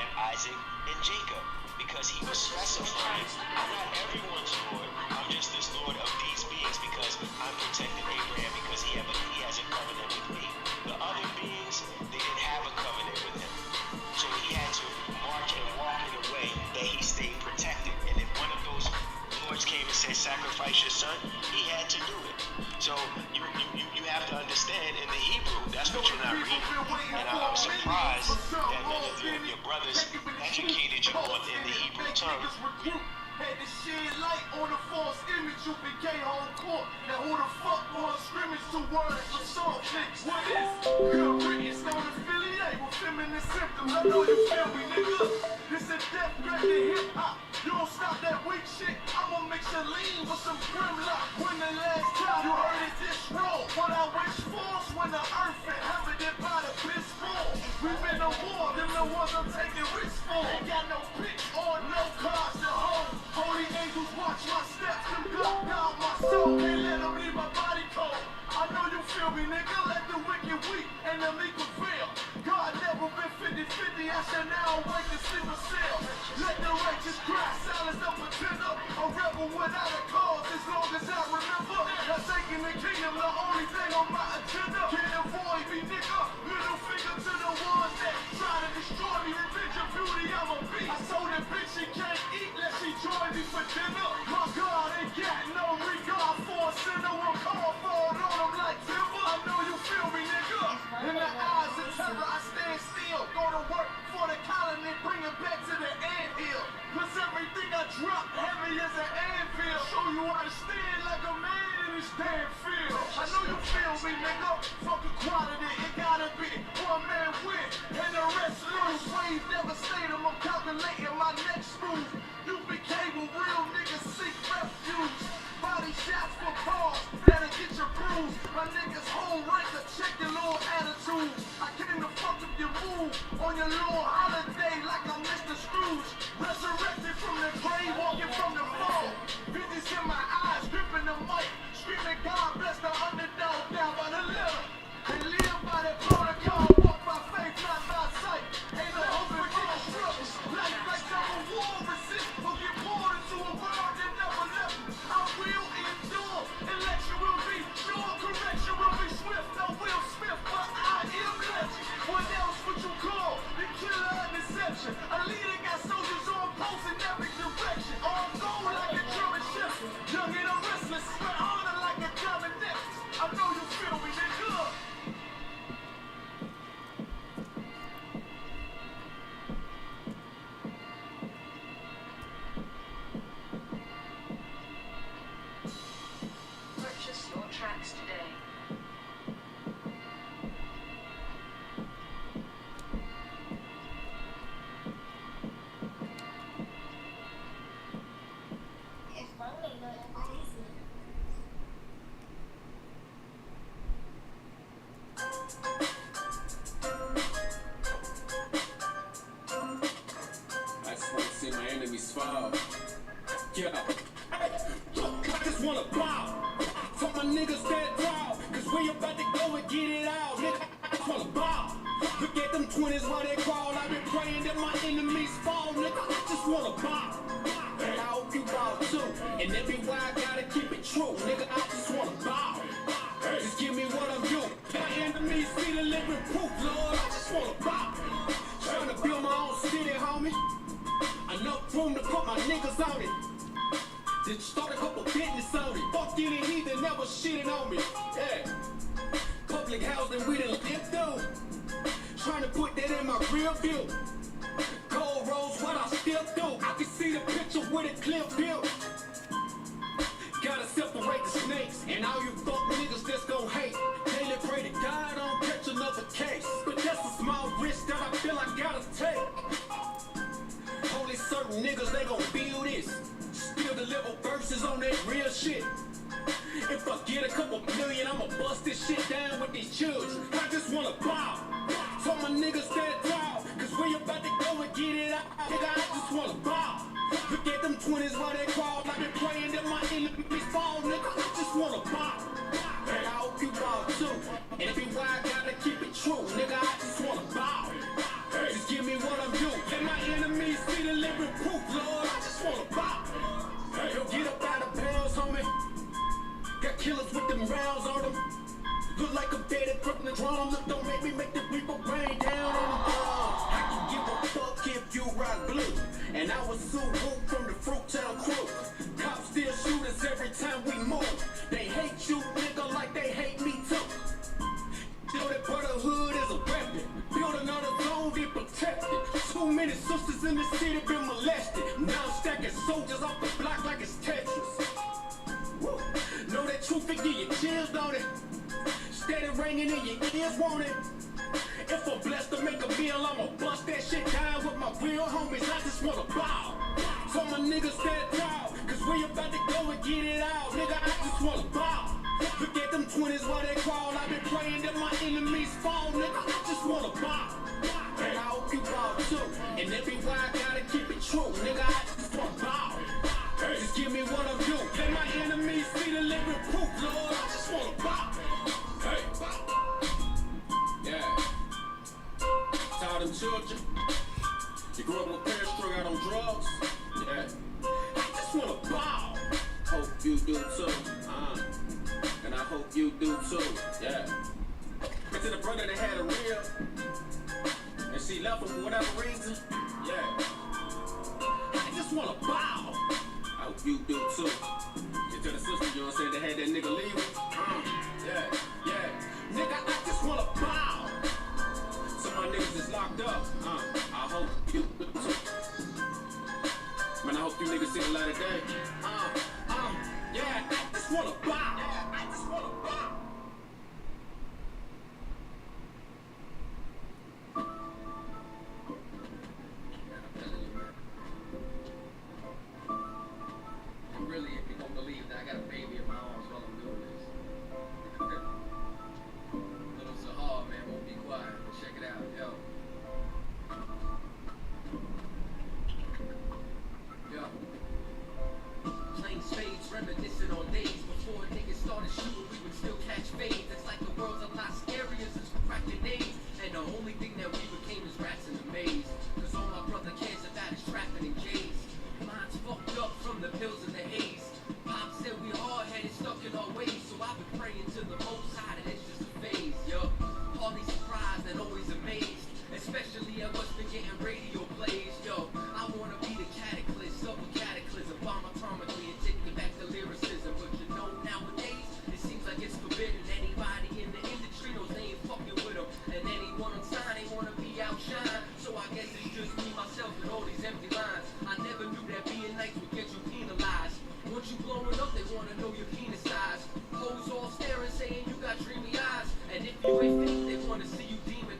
Abraham, Isaac, and Jacob, because he was specifying, I'm not everyone's Lord. I'm just this Lord of these beings because I'm protecting Abraham because he has a covenant with me. The other beings, they didn't have a covenant with him. So he had to march and walk in a way that he stayed protected. And if one of those lords came and said, sacrifice your son, he had to do it. So you have to understand in the Hebrew, that's what you're not reading. And I'm surprised that none of your brothers educated you on in the Hebrew tongue. Had to shed light on the false image you became home court. Now who the fuck wants scrimmage to words for salt niggas? What is good riddance on affiliate with feminine symptoms? I know you feel me, nigga. This is death threat to hip hop. You don't stop that weak shit, I'ma mix a lean with some grimlock. When the last time you heard it this roll, what I wish for's when the earth inhabited by the piss fall. We've been to war, them the ones I'm taking risks for. Ain't got no pitch or no cars to hold. Holy angels watch my steps, them God guard my soul. Can't let them leave my body cold. I know you feel me, nigga. Let the wicked weep and the meek prevail. God never been 50-50, I shall now awake to see myself. Let the righteous cry, silence the pretender. A rebel without a cause, as long as I remember. Not taking the kingdom, the only thing on my agenda. Can't avoid me, nigga. Middle finger to the ones that try to destroy me. Revenge of beauty, I'm a beast. I told that bitch she can't eat unless she join me for dinner. My God ain't got no regard for a sinner. Will call for it on him like timber. I know you feel me, nigga. In the eyes of terror, I stand still. Go to work for the colony, bring it back to the anthill. Cause everything I drop heavy as an anvil. Show you how to stand like a man in this damn field. I know you feel me, nigga. Fuck equality, it gotta be one man win and the rest lose. Waves never stayed them, I'm calculating my next move. You became a real nigga, seek refuge. Body shots for cause, that'll get you bruised. My niggas home ranker, check your little attitude. I came to fuck up your move on your little holiday like I'm Mr. Scrooge. Resurrected from the grave, walking from the fall. Visions in my eyes, gripping the mic. Screaming, God bless the underdog down by the letter. And live by the protocol, walk by faith, not by sight. Ain't no hope for getting struggles. Life like some war resist, or get poured into a world that never left me. I will endure, election will be sure, correction will be swift. No Will Smith, but I am legend. What else would you call the killer of deception? A leader got soldiers on post in every direction. On gold like a German shepherd, young and I'm restless, but honor like a diamond necklace. I know you feel me, nigga. Purchase your tracks today. I just want to see my enemies fall. Yeah. I just want to bow. Tell my niggas that draw. Cause we about to go and get it out. Nigga, I just want to bow. Look at them 20s while they crawl. I've been praying that my enemies fall. Nigga, I just want to bow. And I hope you bow too. And that be why I gotta keep it true. Nigga, I just want to bow. Just give me what I'm due. My enemies see the living proof, Lord. I just want to bow. Trying to build my own city, homie. Enough room to put my niggas on it. Then start a couple business on it. Fuck any heathen never shitting on me. Yeah. Public housing we done lived through. Trying to put that in my rear view. Cold rolls, what I still do. I can see the picture with a clear view. Gotta separate the snakes and all you fuck niggas that's gon' hate. Daily pray to God I don't catch another case. But that's a small risk that I feel I gotta take. Only certain niggas they gon' feel this. Still deliver verses on that real shit. If I get a couple million, I'ma bust this shit down with these children. I just wanna bow. Tell my niggas stand tall. Cause we about to go and get it out. Nigga, I just wanna bow. Look at them 20s while they crawl. I've been praying that my enemies fall. Nigga, I just wanna bow. And I hope you bow too. And be why I gotta keep it true. Nigga, I just wanna bow. Just give me what I'm due. Let my drum. Look, don't make me make the reaper rain down on the drum. I can give a fuck if you rock blue. And I was so woke from the Fruittown crew. Cops still shoot us every time we move. They hate you, nigga, like they hate me too. Know that brotherhood is a weapon. Build another zone, be protected. Too many sisters in the city been molested. Now I'm stacking soldiers off the block like it's Tetris. Woo. Know that truth can give you chills, don't it? Steady ringing in your ears, won't it? If I'm blessed to make a meal, I'ma bust that shit down with my real homies. I just wanna bow. So my niggas stand tall, cause we about to go and get it out. Nigga, I just wanna bow. Forget them 20s while they crawl. I've been praying that my enemies fall. Nigga, I just wanna bow. And I hope you bow too. And every why I gotta keep it true. Nigga, I just wanna bow. Just give me what I'm due. Let my enemies see the living proof, Lord. I just wanna bow. Hey, yeah. Taught them children. You grew up with a parents strung out on drugs. Yeah. I just wanna bow. Hope you do too. And I hope you do too. Yeah. But to the brother that had a real, and she left him for whatever reason. Yeah. I just wanna bow. I hope you do too. And to the sister, you know what I'm saying, that had that nigga leaving. Yeah. Nigga, I just wanna bow. Some of my niggas is locked up. I hope you do too. Man, I hope you niggas see the light of day. Yeah, I just wanna bow. I just wanna bow. Really, if you don't believe that I got a baby in my arms while I'm doing this. Little Sahar, man, won't be quiet. Check it out, yo. Plain spades, reminiscing on days before niggas started shooting, we would still catch fades. It's like the world's a lot scarier since we cracked grenades. And the only thing that we became is rats in the maze. Cause all my brother cares about is trapping in J's. Mine's fucked up from the pills and the haze. Pop said we hard-headed, stuck in our ways. So I've been praying to the most high that it's just a phase, yo. Always surprised and always amazed. Especially at what's been getting radio plays, yo. I wanna be the cataclysm of a cataclysm, bombatomically and taking back the lyricism. But you know nowadays, it seems like it's forbidden. Anybody in the industry knows they ain't fucking with them. And anyone on sign, they wanna be outshine. So I guess it's just me, myself, and all these empty lines. I never knew that being nice would get you penalized. Once you blowing up, they wanna know your penis size. Hoes all staring, saying you got dreamy eyes. And if you ain't fake, they wanna see you demon.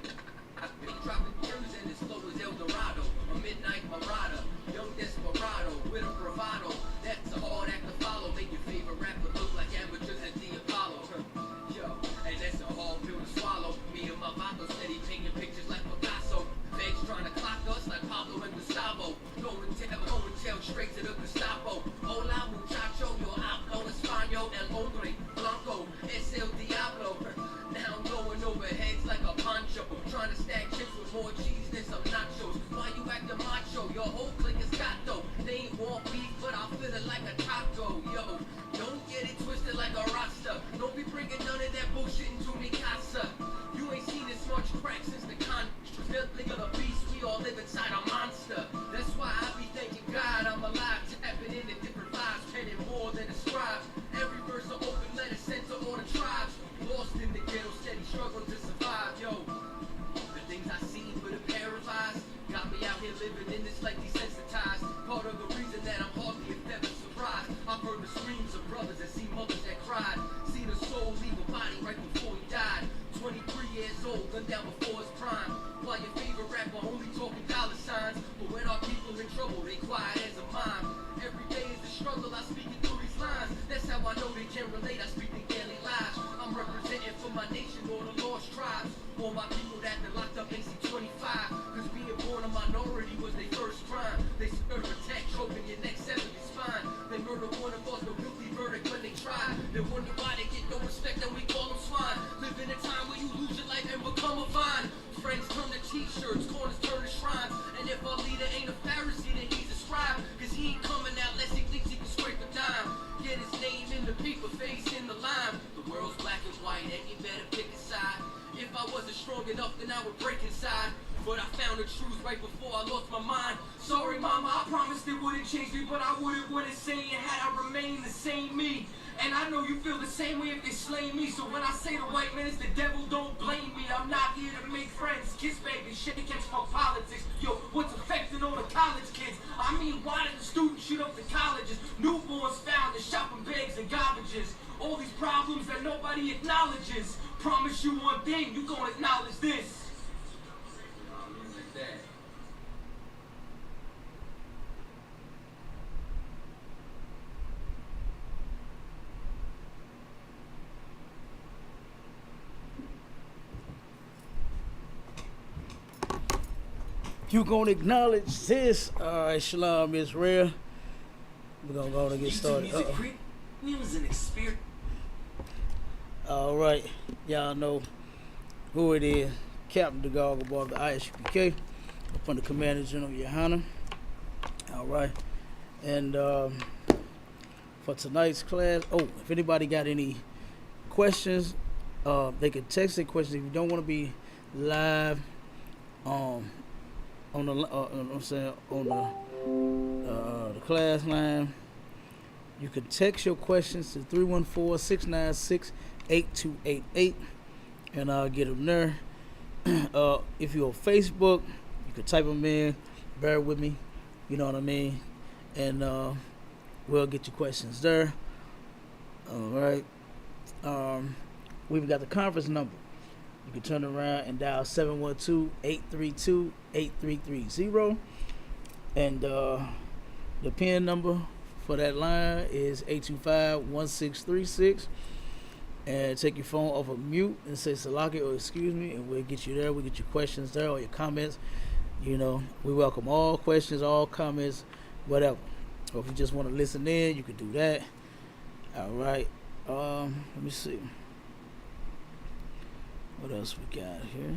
I've been dropping gems and as slow as El Dorado. A midnight marauder, young desperado with a bravado. That's a hard act to follow. Make your favorite rapper look like amateurs at the Apollo. Yo, and that's a hard pill to swallow. Me and my vato steady painting pictures like Picasso. Feds trying to clock us like Pablo and Gustavo. Go and tell straight to the Gestapo. Hola muchacho, yo hablo español. El hombre blanco es el diablo. Now I'm going over heads like a poncho. Trying to stack chips with more cheese than some nachos. Why you acting macho? Your whole clique is gato. They ain't want beef, but I'll feel it like a taco. Yo, don't get it twisted like a rasta. Don't be bringing none of that bullshit into mi casa. You ain't seen this much crack since the con. Filthy of the beast, we all live inside a monster. That's why I be thanking God I'm alive, tapping into different vibes, penning more than a scribe. Every verse an open letter sent to all the tribes. Lost in the ghetto, steady struggling to survive, yo. The things I seen with a pair of eyes got me out here living in this like desensitized. Part of the reason that I'm hardly if ever surprised. I've heard the screams of brothers and seen mothers that cried. Seen a soul leave a body right before he died. 23 years old, gunned down before his prime. While your favorite rapper only talking dollar signs. But when our people in trouble, they quiet as a mime. Every day is a struggle, I speak it through these lines. That's how I know they can relate, I speak the daily lives. I'm representing for my nation, all the lost tribes. All my people that been locked up AC 25. Cause being born a minority was their first crime. They serve attack, choking your neck, sever your spine. They murder one of us, no guilty verdict when they try. They wonder why they get no respect and we call them swine. Live in a time where you lose your life and become a vine. Friends turn to t-shirts, corners turn to shrines. And if our leader ain't a Pharisee, then he's a scribe. Cause he ain't coming out unless he thinks he can scrape a dime. Get his name in the paper, face in the line. The world's black and white and you better pick a side. If right before I lost my mind. Sorry, mama, I promised it wouldn't change me, but I wouldn't want to say it had I remained the same me. And I know you feel the same way if they slay me. So when I say the white man is the devil, don't blame me. I'm not here to make friends, kiss baby, shit against for politics. Yo, what's affecting all the college kids? I mean, why did the students shoot up the colleges? Newborns found in shopping bags and garbages. All these problems that nobody acknowledges. Promise you one thing, you gonna acknowledge this. Like that. You gonna acknowledge this? All right, Shalom Israel. We're gonna go and get started. All right, y'all know who it is. Captain DeGargo of the ISUPK, up under Commander General Yohana. All right, and for tonight's class, if anybody got any questions, they can text their questions. If you don't want to be live, on the class line, you can text your questions to 314-696-8288, and I'll get them there. If you're on Facebook, you can type them in. Bear with me, you know what I mean, and we'll get your questions there. All right. We've got the conference number. You can turn around and dial 712-832-8330. And the PIN number for that line is 825-1636. And take your phone off of mute and say Salaki or excuse me, and we'll get you there. We'll get your questions there or your comments. You know, we welcome all questions, all comments, whatever. Or if you just want to listen in, you can do that. All right. Let me see. What else we got here?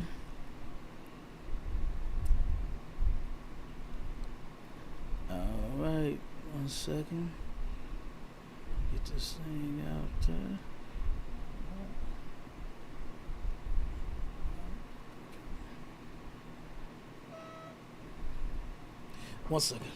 All right, 1 second. Get this thing out there. 1 second.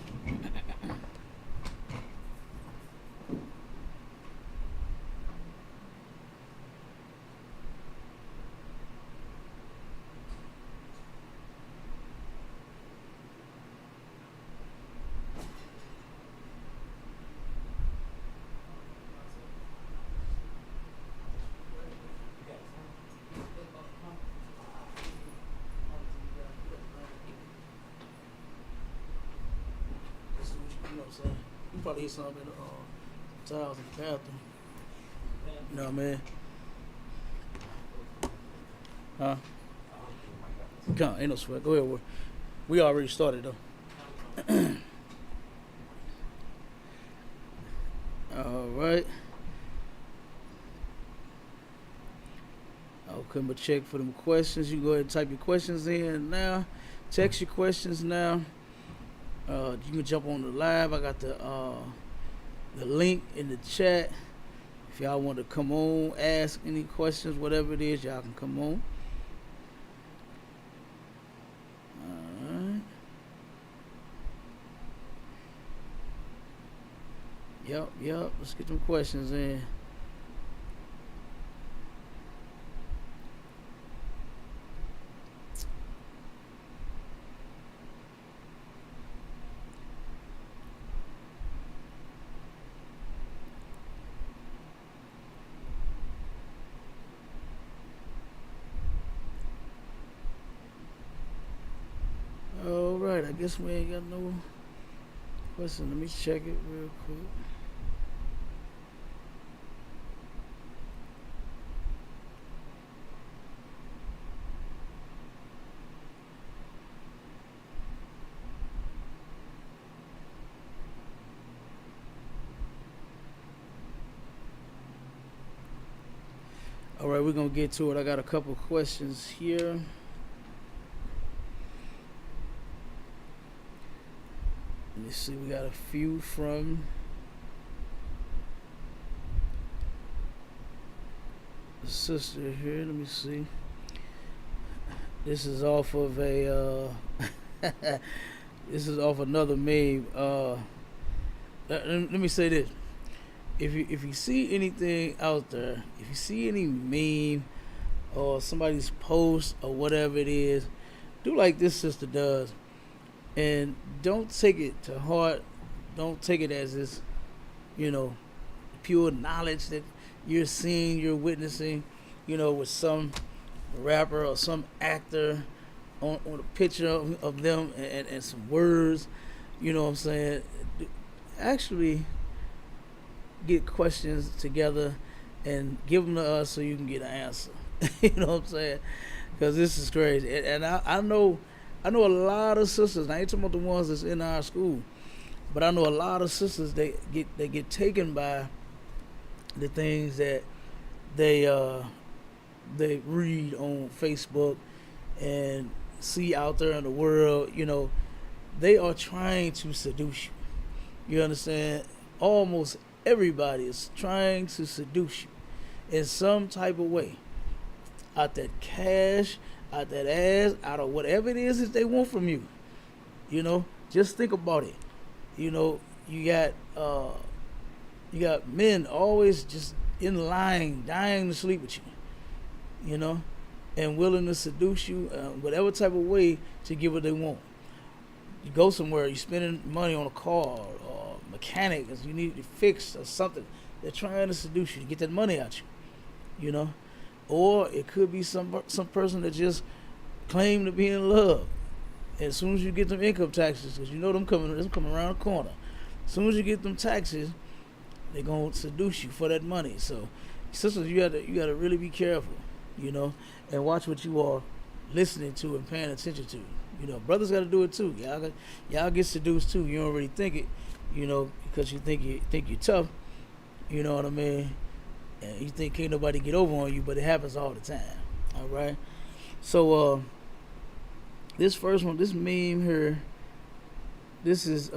You probably hear something in the tiles in the bathroom. You know what I mean? Huh? Come on, ain't no sweat. Go ahead. We already started though. All right. Okay, but check for them questions. You can go ahead and type your questions in now. Text your questions now. You can jump on the live. I got the link in the chat. If y'all want to come on, ask any questions, whatever it is, y'all can come on. Alright. Yep. Let's get them questions in. I guess we ain't got no question. Let me check it real quick. All right, we're gonna get to it. I got a couple questions here. Let me see, we got a few from the sister here. Let me see. This is off of a This is off another meme. Let me say this: if you see anything out there, if you see any meme or somebody's post or whatever it is, do like this sister does, and don't take it to heart. Don't take it as this, pure knowledge that you're seeing, you're witnessing, with some rapper or some actor on a picture of them and some words. You know what I'm saying? Actually get questions together and give them to us so you can get an answer. You know what I'm saying? Because this is crazy. And I know a lot of sisters. And I ain't talking about the ones that's in our school, but I know a lot of sisters. They get taken by the things that they read on Facebook and see out there in the world. They are trying to seduce you. You understand? Almost everybody is trying to seduce you in some type of way. Out that cash, out that ass, out of whatever it is that they want from you. Just think about it. You got men always just in line, dying to sleep with you. And willing to seduce you whatever type of way to get what they want. You go somewhere, you're spending money on a car or mechanic because you need it fixed or something. They're trying to seduce you to get that money out you. Or it could be some person that just claim to be in love. As soon as you get them income taxes, because them coming around the corner. As soon as you get them taxes, they're gonna seduce you for that money. So, sisters, you gotta really be careful, and watch what you are listening to and paying attention to. Brothers got to do it too. Y'all get seduced too. You don't really think it, because you think you're tough. You know what I mean? And you think can't nobody get over on you, but it happens all the time. All right. So this first one, this meme here, this is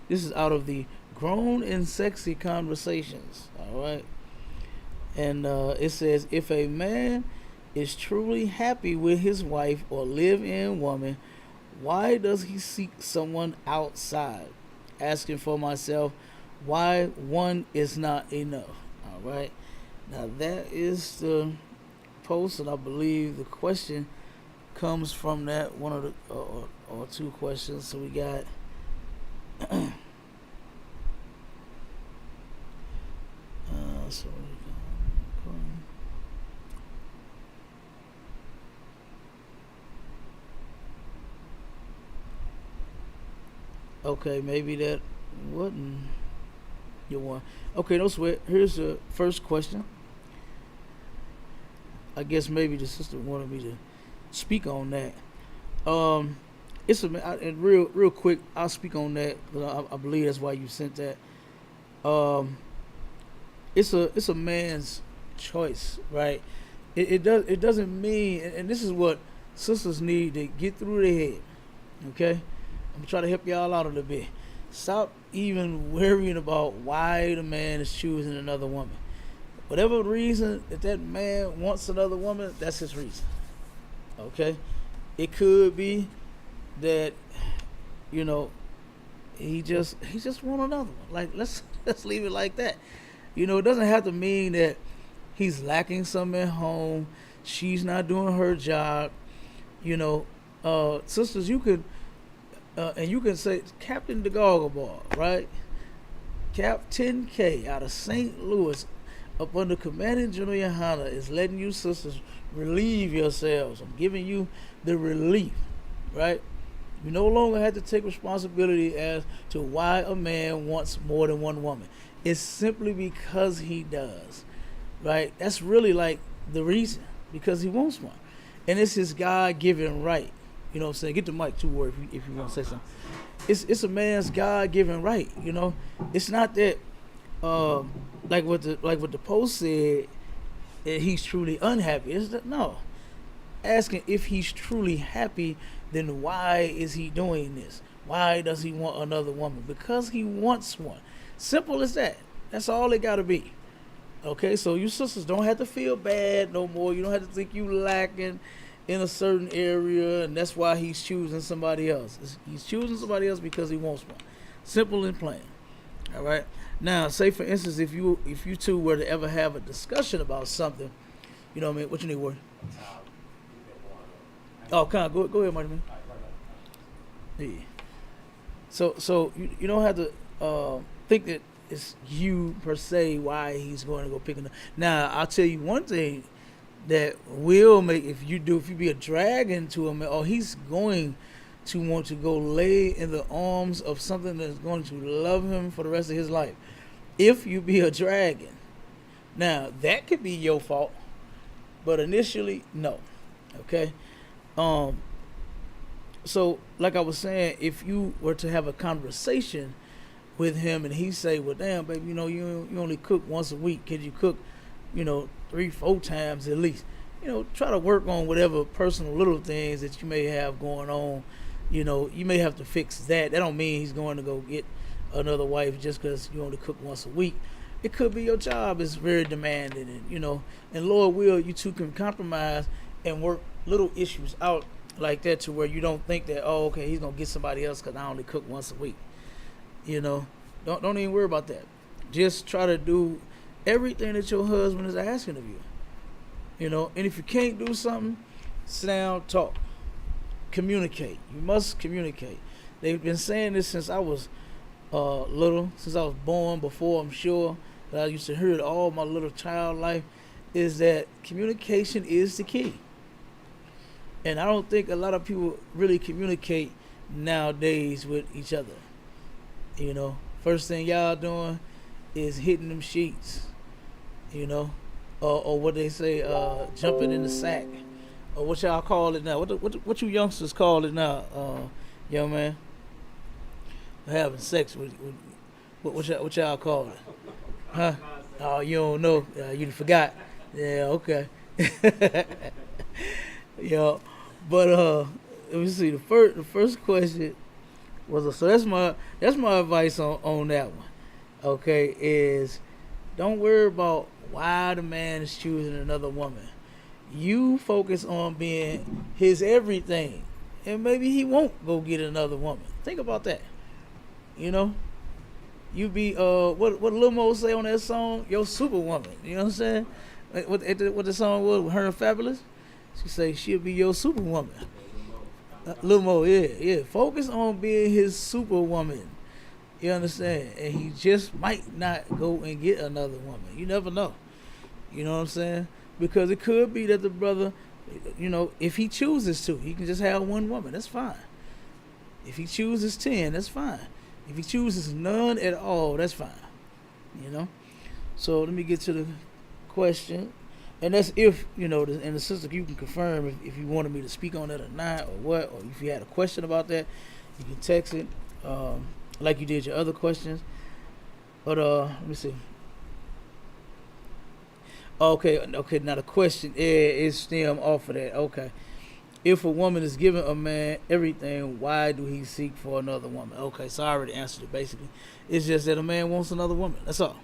this is out of the Grown and Sexy Conversations. All right. And it says, if a man is truly happy with his wife or live-in woman, why does he seek someone outside? Asking for myself, why one is not enough. All right. Now that is the post, and I believe the question comes from that one of the or two questions. So we got okay, maybe that wasn't your one. Okay, no sweat. Here's the first question. I guess maybe the sister wanted me to speak on that. And real quick, I'll speak on that because I believe that's why you sent that. It's a man's choice, right? It doesn't mean, and this is what sisters need to get through their head. Okay, I'm gonna try to help y'all out a little bit. Stop even worrying about why the man is choosing another woman. Whatever reason that man wants another woman, that's his reason. Okay, it could be that he just want another one. Like let's leave it like that. It doesn't have to mean that he's lacking something at home. She's not doing her job. Sisters, you could and you can say Captain the Goggle Ball, right? Captain K out of St. Louis, up under Commanding General Yohana, is letting you sisters relieve yourselves. I'm giving you the relief, right? You no longer have to take responsibility as to why a man wants more than one woman. It's simply because he does, right? That's really like the reason, because he wants one. And it's his God-given right. You know what I'm saying? Get the mic too, Ward, if you want to say something. It's a man's God-given right. It's not that like what the post said, that he's truly unhappy. It's that no. Asking if he's truly happy, then why is he doing this? Why does he want another woman? Because he wants one. Simple as that. That's all it gotta be. Okay, so you sisters don't have to feel bad no more. You don't have to think you lacking in a certain area, and that's why he's choosing somebody else. He's choosing somebody else because he wants one. Simple and plain. All right. Now, say for instance, if you two were to ever have a discussion about something, you know what I mean? What you need, Ward? Oh, go ahead, Marty, man. Yeah. So you don't have to think that it's you per se why he's going to go pick another. Now, I'll tell you one thing that will make, if you be a dragon to him, or he's going to want to go lay in the arms of something that's going to love him for the rest of his life. If you be a dragon. Now, that could be your fault, but initially, no. Okay? So, like I was saying, if you were to have a conversation with him and he say, well, damn, baby, you only cook once a week. Could you cook, 3-4 times at least? Try to work on whatever personal little things that you may have going on. You may have to fix that. That don't mean he's going to go get another wife just because you only cook once a week. It could be your job is very demanding, and Lord will, you two can compromise and work little issues out like that to where you don't think that, oh, okay, he's going to get somebody else because I only cook once a week. Don't even worry about that. Just try to do everything that your husband is asking of you. And if you can't do something, sit down, talk. Communicate. You must communicate. They've been saying this since I was little, since I was born, before I'm sure that I used to hear it all my little child life, is that communication is the key. And I don't think a lot of people really communicate nowadays with each other. First thing y'all doing is hitting them sheets, or what they say, jumping in the sack, or what y'all call it now. What you youngsters call it now, young man? Having sex with what y'all call it? Huh? Oh, you don't know? You forgot? Yeah, okay. But let me see. The first question was so that's my advice on that one. Okay, is don't worry about why the man is choosing another woman. You focus on being his everything, and maybe he won't go get another woman. Think about that. You be what Lil Mo say on that song, your superwoman. You know what I'm saying? What the song was, Her and Fabulous. She say she'll be your superwoman. Lil Mo, yeah. Focus on being his superwoman. You understand? And he just might not go and get another woman. You never know. You know what I'm saying? Because it could be that the brother, if he chooses to, he can just have one woman. That's fine. If he chooses 10, that's fine. If he chooses none at all, that's fine. So let me get to the question. And that's if, and the sister, you can confirm if you wanted me to speak on that or not, or what, or if you had a question about that, you can text it, like you did your other questions. But let me see. Okay, now the question is stem off of that. Okay. If a woman is giving a man everything, why do he seek for another woman? Okay, so I already answered it basically. It's just that a man wants another woman. That's all.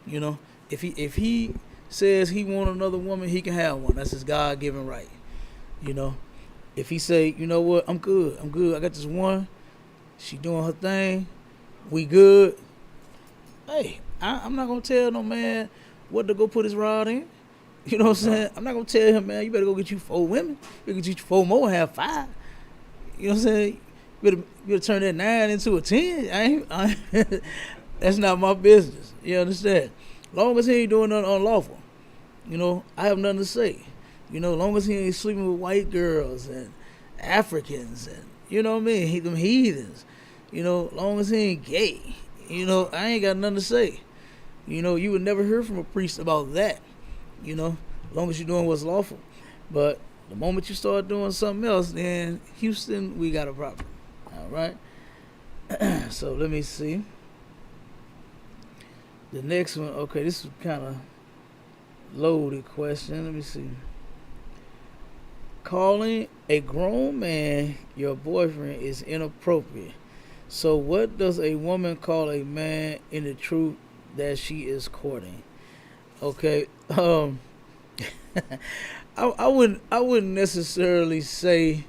If he says he wants another woman, he can have one. That's his God-given right. If he say, you know what, I'm good. I got this one. She doing her thing. We good. Hey, I'm not gonna tell no man what to go put his rod in. You know what I'm saying? I'm not gonna tell him, man, you better go get you 4 women. You can get you 4 more, have 5. You know what I'm saying? You better turn that 9 into a 10. That's not my business. You understand? Long as he ain't doing nothing unlawful, I have nothing to say. Long as he ain't sleeping with white girls and Africans and, you know what I mean, them heathens. Long as he ain't gay, I ain't got nothing to say. You would never hear from a priest about that. As long as you're doing what's lawful. But the moment you start doing something else, then Houston, we got a problem. All right. So let me see. The next one, okay, this is kind of loaded question. Let me see. Calling a grown man your boyfriend is inappropriate. So what does a woman call a man in the truth that she is courting? Okay. I wouldn't necessarily say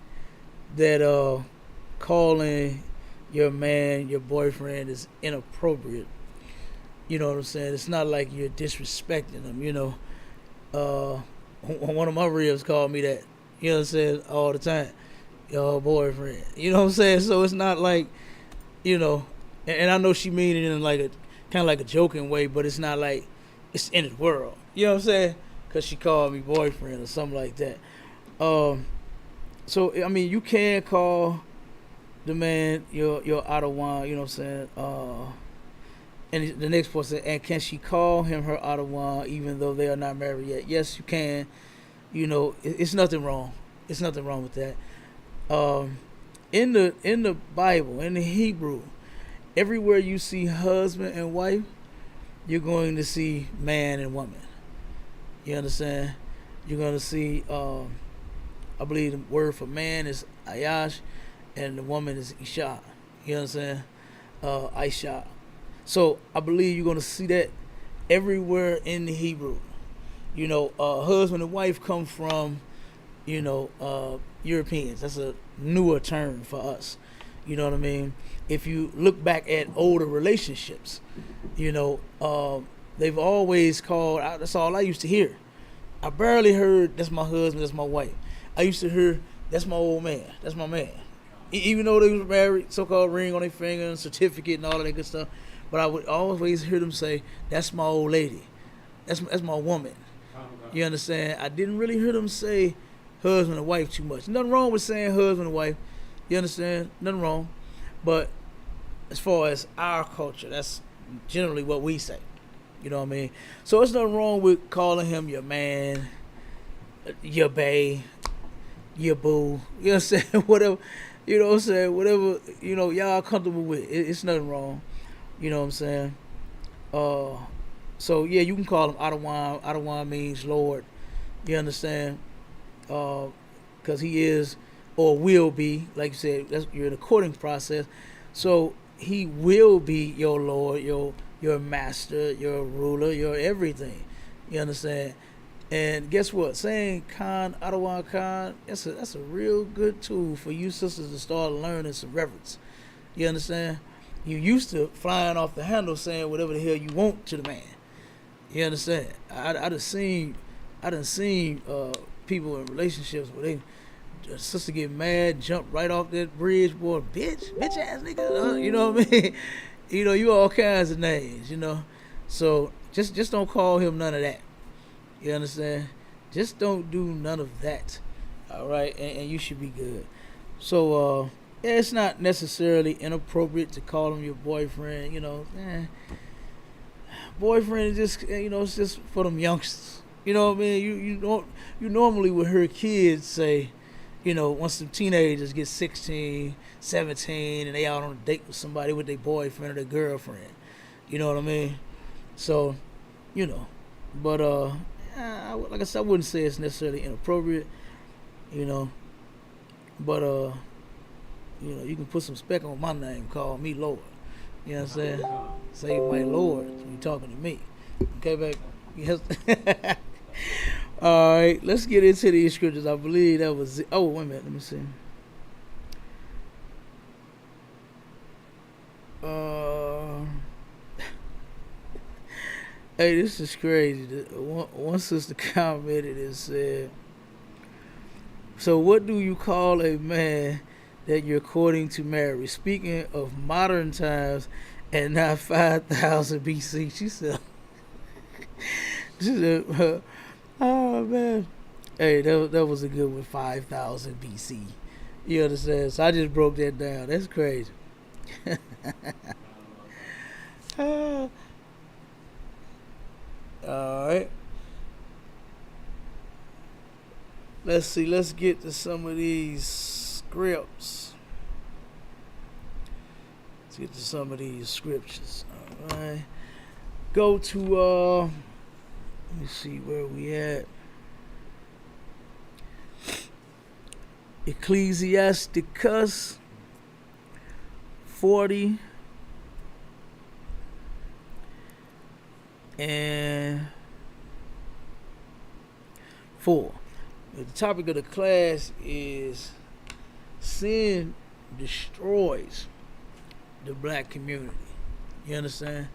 that calling your man your boyfriend is inappropriate. You know what I'm saying? It's not like you're disrespecting him. One of my ribs called me that. You know what I'm saying? All the time, your boyfriend. You know what I'm saying? So it's not like, and I know she mean it in like a kind of like a joking way, but it's not like it's the end of the world. You know what I'm saying? Because she called me boyfriend or something like that. So I mean, you can call the man your Ottawa. You know what I'm saying? And the next person, and can she call him her Ottawa even though they are not married yet? Yes, you can. It's nothing wrong. It's nothing wrong with that. In the Bible, in the Hebrew, everywhere you see husband and wife, you're going to see man and woman. You understand? You're going to see, I believe the word for man is Ayash, and the woman is Isha. You understand? Aisha. So I believe you're going to see that everywhere in the Hebrew. Husband and wife come from, Europeans. That's a newer term for us. You know what I mean? If you look back at older relationships, they've always called, that's all I used to hear. I barely heard, that's my husband, that's my wife. I used to hear, that's my old man, that's my man. Even though they was married, so-called ring on their finger and certificate and all of that good stuff. But I would always hear them say, that's my old lady. That's my woman. You understand? I didn't really hear them say husband and wife too much. Nothing wrong with saying husband and wife. You understand? Nothing wrong. But as far as our culture, that's generally what we say. You know what I mean? So there's nothing wrong with calling him your man, your bae, your boo. You know what I'm saying? Whatever. You know what I'm saying? Whatever, y'all comfortable with. It's nothing wrong. You know what I'm saying? So yeah, you can call him Ottawa. Ottawa means Lord. You understand? Because he is or will be, like you said, you're in the courting process. So he will be your Lord, your master, your ruler, your everything. You understand? And guess what? Saying Khan, Ottawa Khan, that's a real good tool for you sisters to start learning some reverence. You understand? You used to flying off the handle saying whatever the hell you want to the man. You understand? I done seen people in relationships where the sister get mad, jump right off that bridge, boy, bitch ass nigga. You know what I mean? You all kinds of names. So just don't call him none of that. You understand? Just don't do none of that. All right, and you should be good. So yeah, it's not necessarily inappropriate to call him your boyfriend. Boyfriend is just, it's just for them youngsters. You know what I mean? You normally would hear kids say, once some teenagers get 16, 17, and they out on a date with somebody with their boyfriend or their girlfriend. You know what I mean? So, but like I said, I wouldn't say it's necessarily inappropriate. But you can put some speck on my name, call me Lord. You know what I'm saying? Say my Lord, you talking to me. Okay, baby? Yes. All right, let's get into these scriptures. I believe that was it. Oh, wait a minute. Let me see. Hey, this is crazy. One sister commented and said, so what do you call a man that you're courting to marry? Speaking of modern times and not 5,000 BC. She said, oh man. Hey, that was a good one, 5,000 BC. You understand? So I just broke that down. That's crazy. Alright. Let's see. Let's get to some of these scripts. Let's get to some of these scriptures. Alright. Go to, let me see where we at. Ecclesiasticus 40 and 4. The topic of the class is sin destroys the black community. You understand?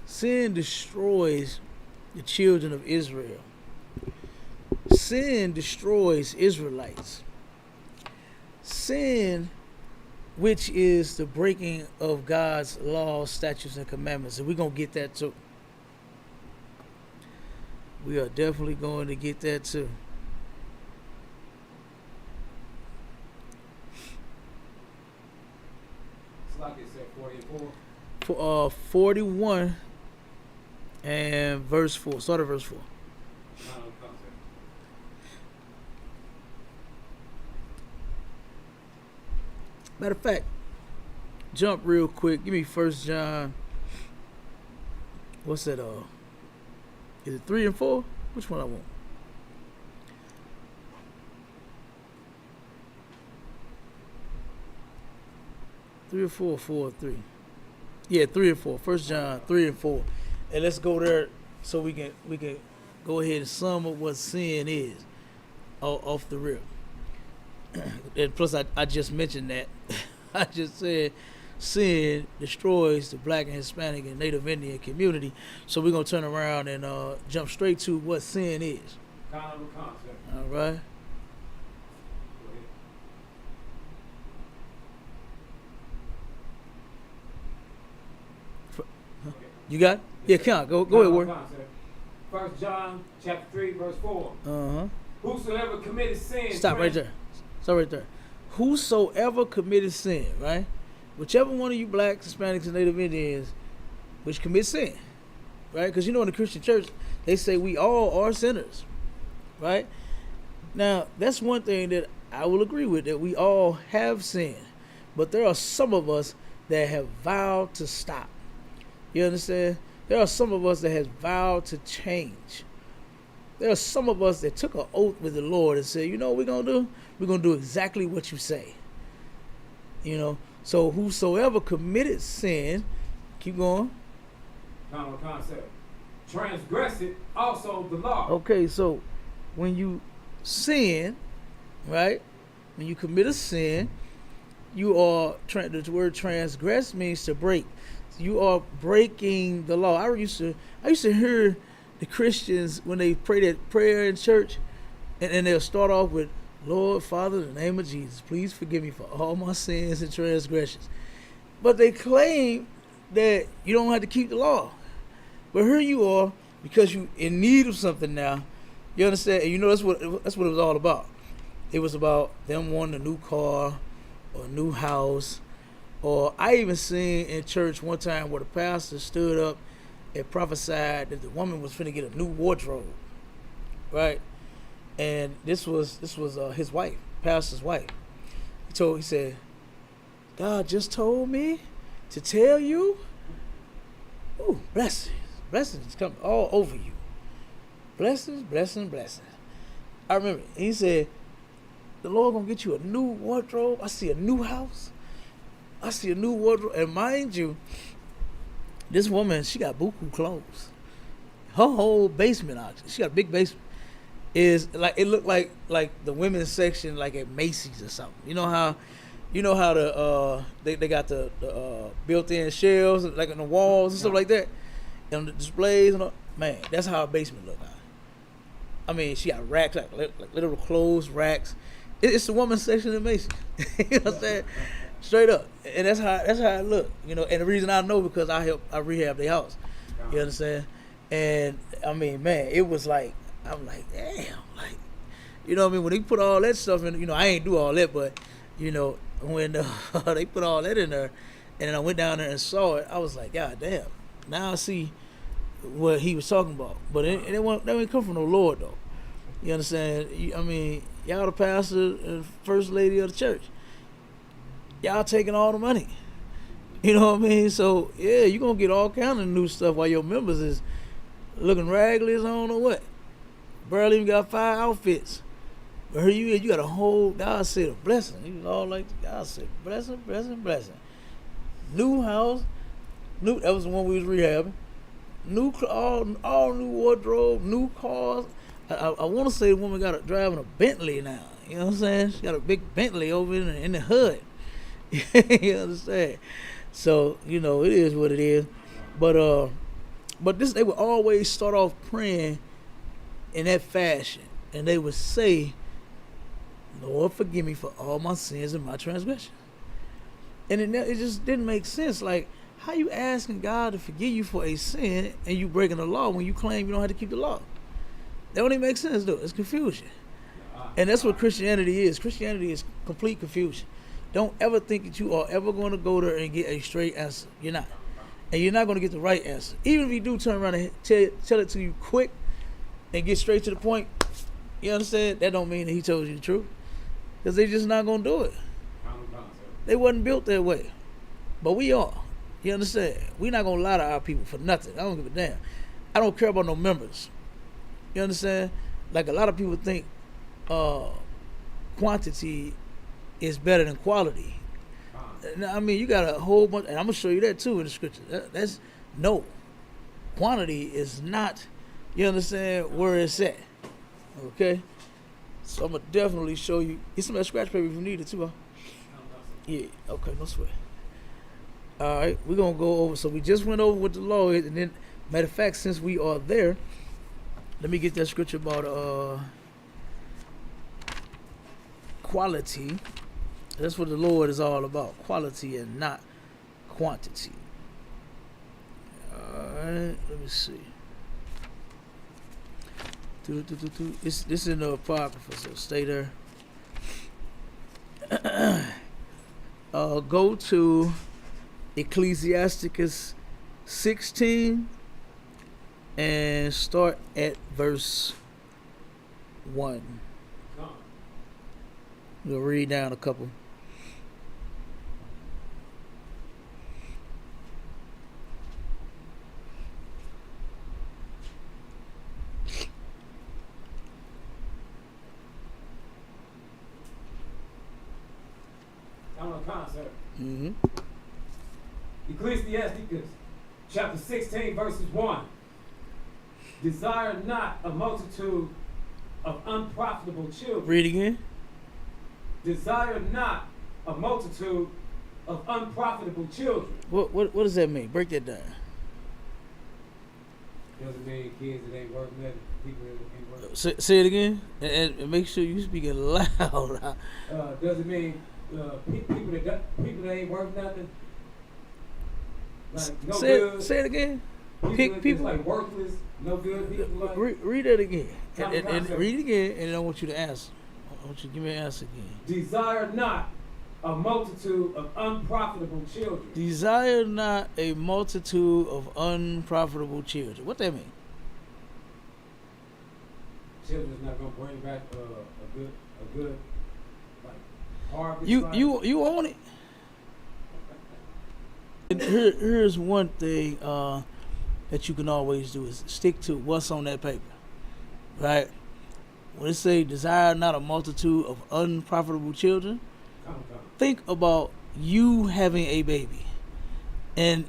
Sin destroys the children of Israel. Sin destroys Israelites. Sin, which is the breaking of God's laws, statutes, and commandments. And we're going to get that too. We are definitely going to get that too. It's like it said 44. For 41 and verse 4. Start at verse 4. Matter of fact, jump real quick. Give me 1 John. What's that? Is it 3 and 4? Which one I want? Three or four, 4 or 3. Yeah, 3 and 4. 1 John 3 and 4. And let's go there so we can go ahead and sum up what sin is off the rip. And plus, I just mentioned that. I just said sin destroys the black and Hispanic and Native Indian community. So we're going to turn around and jump straight to what sin is. Kind of a concept. All right. You got it? Yeah, count. Go ahead, Ward. 1 John chapter 3, verse 4. Uh-huh. Whosoever committed sin. Stop right there. Stop right there. Whosoever committed sin, right? Whichever one of you blacks, Hispanics, and Native Indians which commit sin, right? Because you know in the Christian church, they say we all are sinners, right? Now, that's one thing that I will agree with, that we all have sinned. But there are some of us that have vowed to stop. You understand? There are some of us that has vowed to change. There are some of us that took an oath with the Lord and said, you know what we're going to do? We're going to do exactly what you say. You know? So whosoever committed sin, keep going. Kind of a concept. Transgress it, also the law. Okay, so when you sin, right? When you commit a sin, you are, the word transgress means to break. You are breaking the law. I used to hear the Christians when they pray that prayer in church, and they'll start off with, Lord, Father, in the name of Jesus, please forgive me for all my sins and transgressions. But they claim that you don't have to keep the law. But here you are, because you're in need of something now. You understand? And you know that's what it was all about. It was about them wanting a new car or a new house. Or I even seen in church one time where the pastor stood up and prophesied that the woman was finna get a new wardrobe, right? And this was his wife, pastor's wife. He said, God just told me to tell you, ooh, blessings come all over you. Blessings. I remember he said, the Lord gonna get you a new wardrobe. I see a new house. I see a new wardrobe. And mind you, this woman, she got buku clothes. Her whole basement, she got a big basement, is like, it looked like the women's section like at Macy's or something. You know how they got the built-in shelves like on the walls and stuff like that, and the displays and all. Man, that's how her basement looked. I mean, she got racks, like little clothes racks. It's the woman's section at Macy's. You know what I'm saying? Straight up. And that's how it looked. You know, and the reason I know because I rehab their house. You understand? And I mean, man, it was like, I'm like, damn, like, you know what I mean? When they put all that stuff in, you know, I ain't do all that, but you know, when they put all that in there, and then I went down there and saw it, I was like, God damn. Now I see what he was talking about. But that didn't come from the Lord though. You understand? I mean, y'all the pastor and first lady of the church. Y'all taking all the money. You know what I mean? So, yeah, you're going to get all kind of new stuff while your members is looking raggedy as I don't know what. Barely even got 5 outfits. But here you got a whole, God said a blessing. He was all like, God said, blessing. New house. That was the one we was rehabbing. All new wardrobe, new cars. I want to say the woman got driving a Bentley now. You know what I'm saying? She got a big Bentley over in the hood. You understand? So you know it is what it is. But this they would always start off praying in that fashion, and they would say, "Lord, forgive me for all my sins and my transgressions." And it just didn't make sense. Like, how you asking God to forgive you for a sin and you breaking the law when you claim you don't have to keep the law? That don't even make sense, though. It's confusion. And that's what Christianity is. Christianity is complete confusion. Don't ever think that you are ever going to go there and get a straight answer. You're not. And you're not going to get the right answer. Even if you do turn around and tell it to you quick and get straight to the point, you understand? That don't mean that he told you the truth. Because they just not going to do it. They wasn't built that way. But we are. You understand? We're not going to lie to our people for nothing. I don't give a damn. I don't care about no members. You understand? Like a lot of people think quantity is better than quality. I mean, you got a whole bunch, and I'm going to show you that too in the scripture. That's no. Quantity is not, you understand, where it's at. Okay? So I'm going to definitely show you. Get some of that scratch paper if you need it too, huh? Yeah, okay, no sweat. All right, we're going to go over. So we just went over what the law is, and then, matter of fact, since we are there, let me get that scripture about quality. That's what the Lord is all about, quality and not quantity. All right, let me see. This in the Apocrypha, so stay there. Go to Ecclesiasticus 16 and start at verse 1. We'll read down a couple. Concept. Mm-hmm. Ecclesiasticus chapter 16 verses 1. Desire not a multitude of unprofitable children. Read again. Desire not a multitude of unprofitable children. What does that mean? Break that down. Doesn't mean kids that ain't worth nothing. People that ain't worth. Say it again, and make sure you speak it loud. Doesn't mean people that ain't worth nothing. Like no good. Say it again. People like worthless, no good people. Like read it again, and read it again, and I want you to answer. I want you to give me an answer again. Desire not a multitude of unprofitable children. Desire not a multitude of unprofitable children. What that mean? Children's not gonna bring back a good like harvest. You own it. And here's one thing that you can always do is stick to what's on that paper, right? When it say desire not a multitude of unprofitable children, think about you having a baby and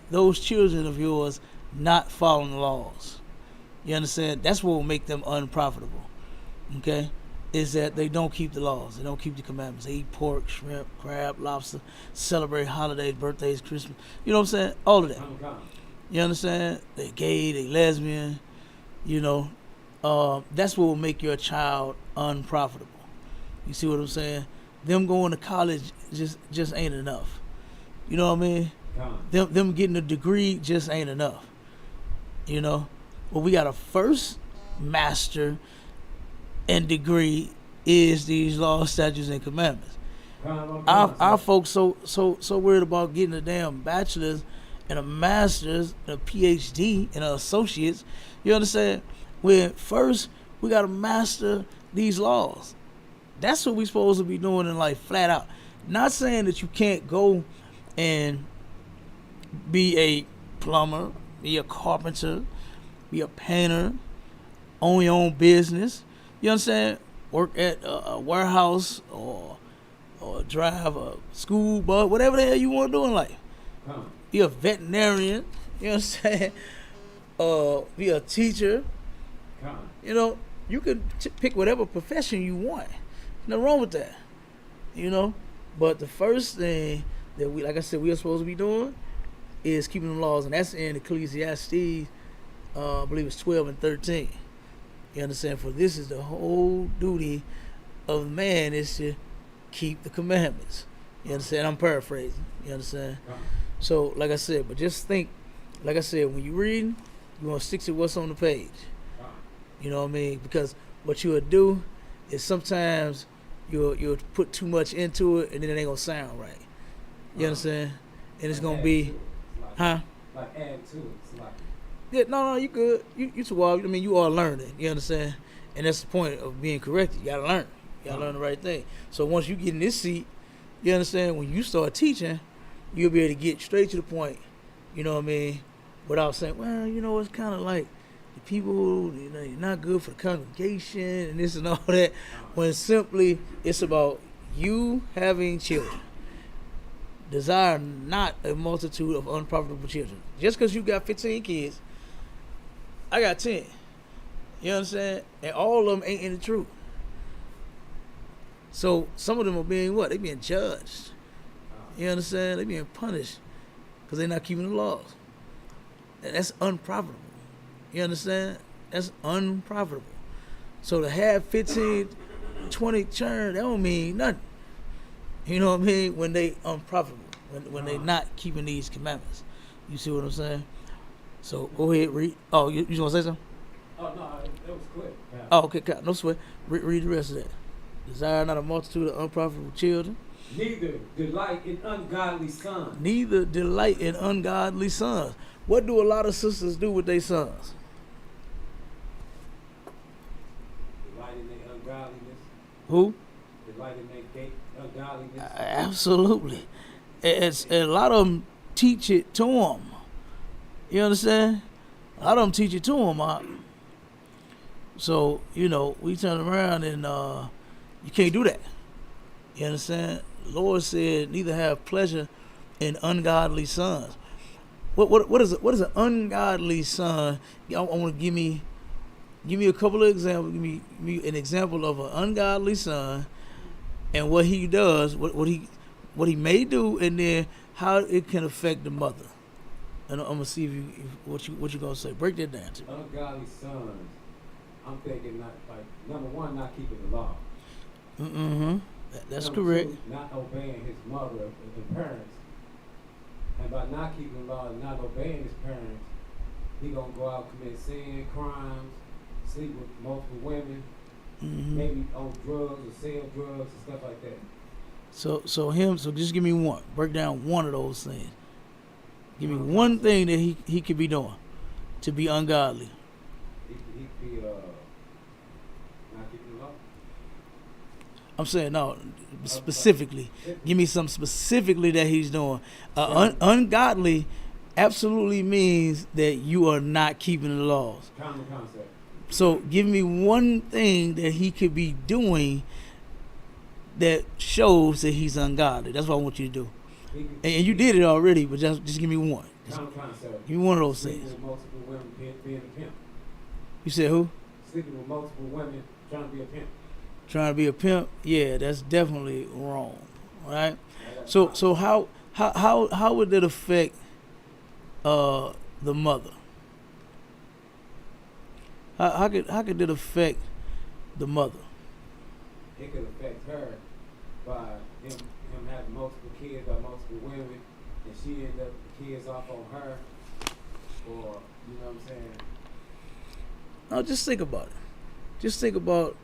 those children of yours not following the laws. You understand? That's what will make them unprofitable. Okay? Is that they don't keep the laws. They don't keep the commandments. They eat pork, shrimp, crab, lobster, celebrate holidays, birthdays, Christmas. You know what I'm saying? All of that. You understand? They gay, they lesbian, you know. That's what will make your child unprofitable. You see what I'm saying? Them going to college just ain't enough. You know what I mean? Them getting a degree just ain't enough. You know? Well, we got a first master and degree is these laws, statutes, and commandments. Our folks so worried about getting a damn bachelor's and a master's and a PhD and an associate's. You understand? When first we gotta master these laws. That's what we supposed to be doing in life, flat out. Not saying that you can't go and be a plumber, be a carpenter, be a painter, own your own business. You understand? Work at a warehouse or drive a school bus, whatever the hell you want to do in life. Be a veterinarian. You know what I'm saying? Be a teacher. You know, you could pick whatever profession you want. Nothing wrong with that, you know. But the first thing that we, like I said, we are supposed to be doing is keeping the laws, and that's in Ecclesiastes. I believe it's 12 and 13. You understand? For this is the whole duty of man is to keep the commandments. You understand? I'm paraphrasing. You understand? So, like I said, but just think, like I said, when you read, you want to stick to what's on the page. You know what I mean? Because what you would do is sometimes you'll put too much into it, and then it ain't gonna sound right. You understand? And it's gonna be, huh? Like add to it. It's like, Yeah, no, you good. You too wild. I mean, you are learning. You understand? And that's the point of being corrected. You gotta learn. You gotta learn the right thing. So once you get in this seat, you understand, when you start teaching, you'll be able to get straight to the point. You know what I mean? Without saying, well, you know, it's kind of like the people, you know, you're not good for the congregation and this and all that. When simply it's about you having children. Desire not a multitude of unprofitable children. Just because you got 15 kids, I got 10. You understand? And all of them ain't in the truth. So some of them are being what? They being judged. You understand? They being punished because they're not keeping the laws. And that's unprofitable. You understand? That's unprofitable. So to have 15, 20 churn, that don't mean nothing. You know what I mean? When they unprofitable, when they not keeping these commandments. You see what I'm saying? So go ahead, read. Oh, you want to say something? oh no, that was quick. Yeah. Oh, okay, no sweat. Read the rest of that. Desire not a multitude of unprofitable children. Neither delight in ungodly sons. Neither delight in ungodly sons. What do a lot of sisters do with their sons? Delight in their ungodliness. Who? Delight in their ungodliness. Absolutely. And a lot of them teach it to them. You understand? A lot of them teach it to them. So, you know, we turn around and you can't do that. You understand? The Lord said, neither have pleasure in ungodly sons. What is an ungodly son? I want to give me a couple of examples. Give me an example of an ungodly son and what he does, what he may do, and then how it can affect the mother. And I'm gonna see if what you gonna say. Break that down to me. Ungodly sons. I'm thinking not like number one, not keeping the law. Mm-hmm. That's Number correct. two, not obeying his mother and parents. And by not keeping the law and not obeying his parents, he gonna go out and commit sin, crimes, sleep with multiple women, maybe on drugs or sell drugs and stuff like that. So just give me one. Break down one of those things. Give me one thing that he could be doing to be ungodly. He could be not keeping the law. I'm saying no, specifically. Give me something specifically that he's doing. Ungodly absolutely means that you are not keeping the laws. Common concept. So give me one thing that he could be doing that shows that he's ungodly. That's what I want you to do. And you did it already, but just give me one. Common concept. Give me one of those Sleeping things. with multiple women, being a pimp. You said who? Sleeping with multiple women, trying to be a pimp. Trying to be a pimp? Yeah, that's definitely wrong. Right? So how would that affect the mother? How could that affect the mother? It could affect her by him having multiple kids by multiple women, and she end up the kids off on her, or you know what I'm saying? No, just think about it. Just think about,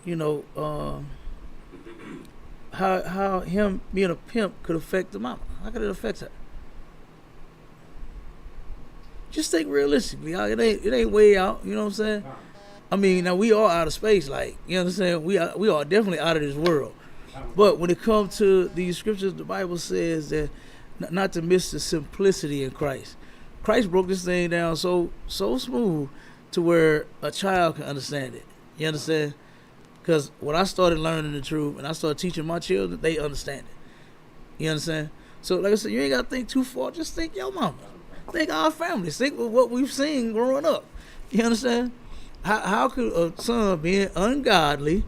you know, how him being a pimp could affect the mama. How could it affect her? Just think realistically. It ain't way out. You know what I'm saying? I mean, now we are out of space. Like, you understand? We are definitely out of this world. But when it comes to these scriptures, the Bible says that not to miss the simplicity in Christ. Christ broke this thing down so smooth to where a child can understand it. You understand? Because when I started learning the truth and I started teaching my children, they understand it. You understand? So like I said, you ain't got to think too far. Just think your mama. Think our families. Think of what we've seen growing up. You understand? How could a son being ungodly,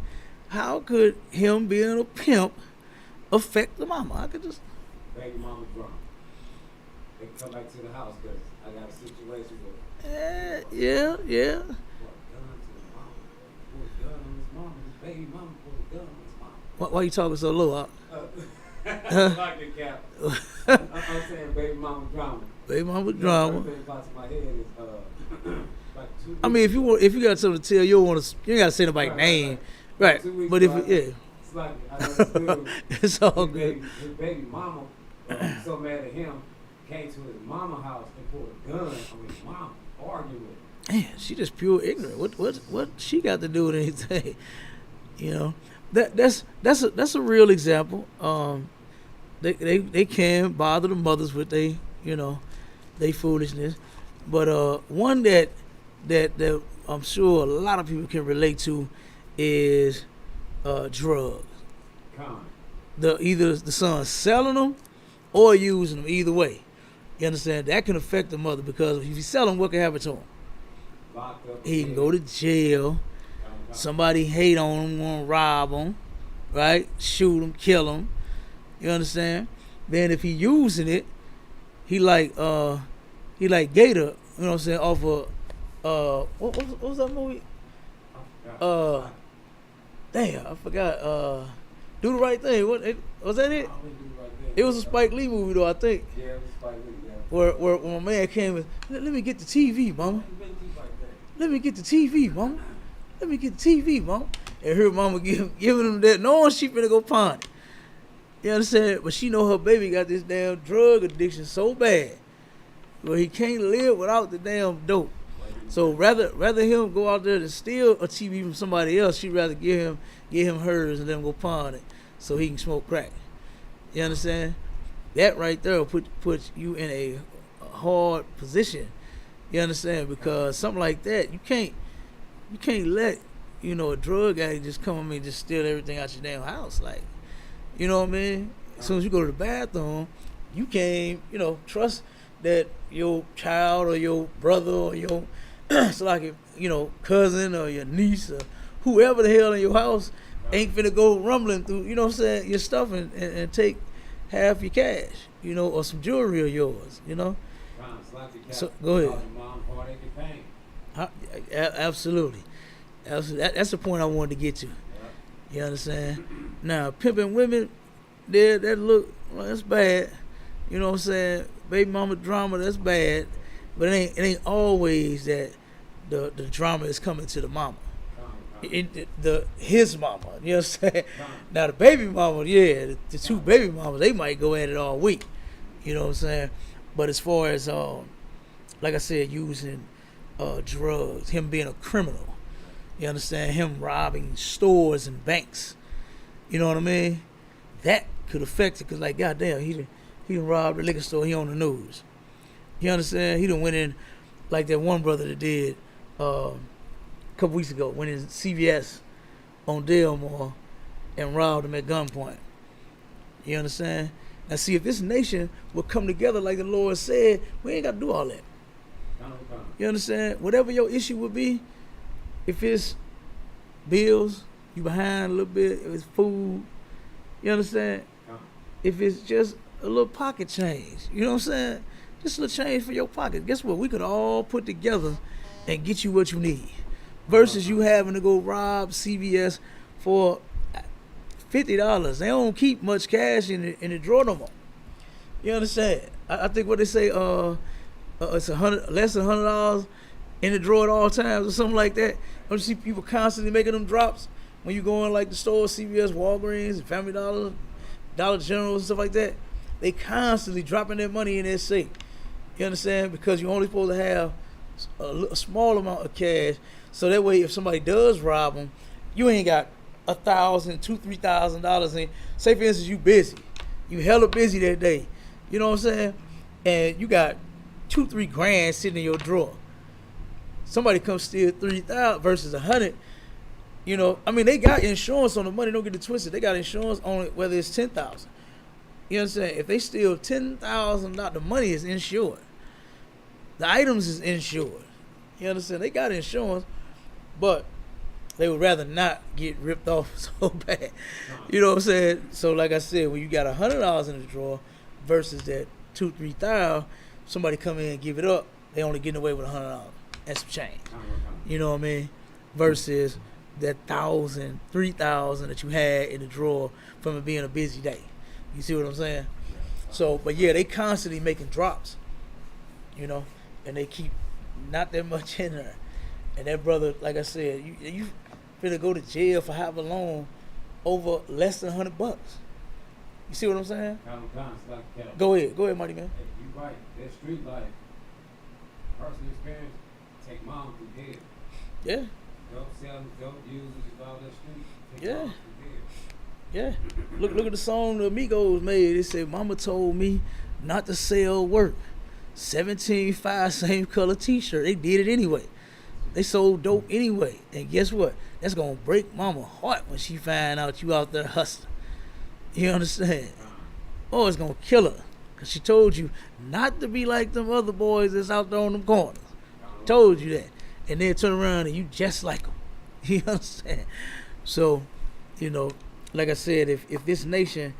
how could him being a pimp affect the mama? I could just Baby mama drunk. They come back to the house because I got a situation with yeah. put a gun to the mama. Put a gun on his mama. His baby mama put a gun on his mama. Why you talking so low? Like the cap. I'm saying baby mama drama. Baby mama The drama. first thing that pops in my head is like 2 I mean, weeks if you got something to tell, you don't want to. You ain't got to say nobody's name, right? 2 weeks But if ago, yeah, it's like I understood. it's all good. His baby mama, so mad at him, came to his mama house and pulled a gun on his mama, arguing with him. Man, she just pure ignorant. What she got to do with anything? You know, that's a real example. They can bother the mothers with they foolishness, but one that I'm sure a lot of people can relate to is drugs. Con. Either the son selling them or using them. Either way, you understand that can affect the mother because if you sell them, what can happen to him? Locked up. He can go to jail. Somebody hate on him, want to rob him, right? Shoot him, kill him. You understand? Then if he using it, he like Gator. You know what I'm saying? Off of what was that movie? Damn, I forgot. Do the Right Thing. Was that it? It was a Spike Lee movie though, I think. Yeah, it was Spike Lee. Yeah. Where my man came and let me get the TV, mama. Let me get the TV, mama. Let me get the TV, mama. And her mama giving him that, knowing she finna go pawn it. You understand? But she know her baby got this damn drug addiction so bad, where he can't live without the damn dope. So rather him go out there to steal a TV from somebody else, she'd rather give him hers and then go pawn it so he can smoke crack. You understand? That right there will put you in a hard position. You understand? Because something like that, you can't let a drug addict just come at me and just steal everything out your damn house. Like, you know what I mean? As soon as you go to the bathroom, you can't trust that your child or your brother or your cousin or your niece or whoever the hell in your house ain't finna go rumbling through, your stuff and take half your cash, or some jewelry of yours, So go ahead. Absolutely. That's the point I wanted to get to. You understand? Now, pimping women, that's bad. You know what I'm saying? Baby mama drama, that's bad. But it ain't always that the drama is coming to the mama. His mama, you know what I'm saying? Now the baby mama, the two baby mamas, they might go at it all week. You know what I'm saying? But as far as like I said, using drugs, him being a criminal, you understand, him robbing stores and banks, you know what I mean? That could affect it, because like, goddamn, he done robbed the liquor store, he on the news. You understand? He done went in like that one brother that did a couple weeks ago, went in CVS on Delmore and robbed him at gunpoint. You understand? Now see, if this nation would come together like the Lord said, we ain't got to do all that. You understand? Whatever your issue would be, if it's bills, you behind a little bit, if it's food, you understand? If it's just a little pocket change, you know what I'm saying? Just a little change for your pocket. Guess what? We could all put together and get you what you need. Versus you having to go rob CVS for $50. They don't keep much cash in the drawer no more. You understand? I think what they say, it's less than $100 in the drawer at all times or something like that. Don't you see people constantly making them drops when you go in like the store, CVS, Walgreens, Family Dollar, Dollar General and stuff like that? They constantly dropping their money in their safe. You understand? Because you're only supposed to have a small amount of cash, so that way if somebody does rob them, you ain't got $1,000, $2,000, $3,000 in. Say for instance, you busy, you hella busy that day. You know what I'm saying? And you got $2-3 grand sitting in your drawer. Somebody comes steal $3,000 versus $100. You know, I mean, they got insurance on the money. Don't get it twisted. They got insurance on it, whether it's $10,000. You know what I'm saying? If they steal $10,000, the money is insured. The items is insured. You understand? They got insurance. but they would rather not get ripped off so bad. You know what I'm saying? So like I said, when you got $100 in the drawer versus that 2,000-3,000, somebody come in and give it up, they only getting away with $100 and some change. You know what I mean? Versus that 1,000, 3,000 that you had in the drawer from it being a busy day. You see what I'm saying? So, but yeah, they constantly making drops, you know, and they keep not that much in there. And that brother, like I said, you finna go to jail for however long over less than $100. You see what I'm saying? Go ahead, Marty man. Hey, you right. That street life, personal experience, take mom through there. Yeah. Dope selling, dope users, and all that street. Take Yeah. mom through there. Yeah. Look at the song the Migos made. They said, Mama told me not to sell work. 17.5 same color t-shirt. They did it anyway. They sold dope anyway. And guess what? That's gonna break Mama's heart when she find out you out there hustling. You understand? Oh, it's gonna kill her. Cause she told you not to be like them other boys that's out there on them corners. Told you that. And then turn around and you just like them. You understand? So, you know, like I said, if this nation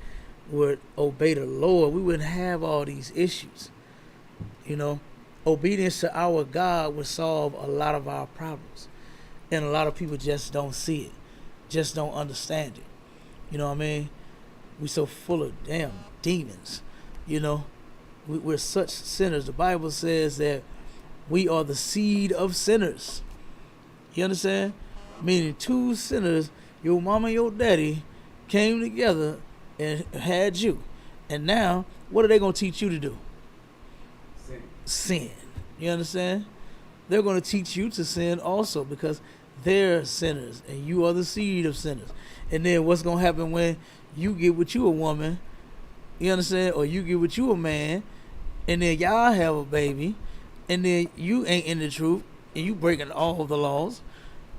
would obey the Lord, we wouldn't have all these issues. You know, obedience to our God would solve a lot of our problems. And a lot of people just don't see it, just don't understand it. You know what I mean? We so full of damn demons, you know. We're such sinners. The Bible says that we are the seed of sinners. You understand? Meaning two sinners, your mama and your daddy, came together and had you. And now, what are they going to teach you to do? Sin. You understand? They're going to teach you to sin also because they're sinners and you are the seed of sinners. And then what's going to happen when you get with you a woman, you understand? Or you get with you a man, and then y'all have a baby, and then you ain't in the truth, and you breaking all of the laws,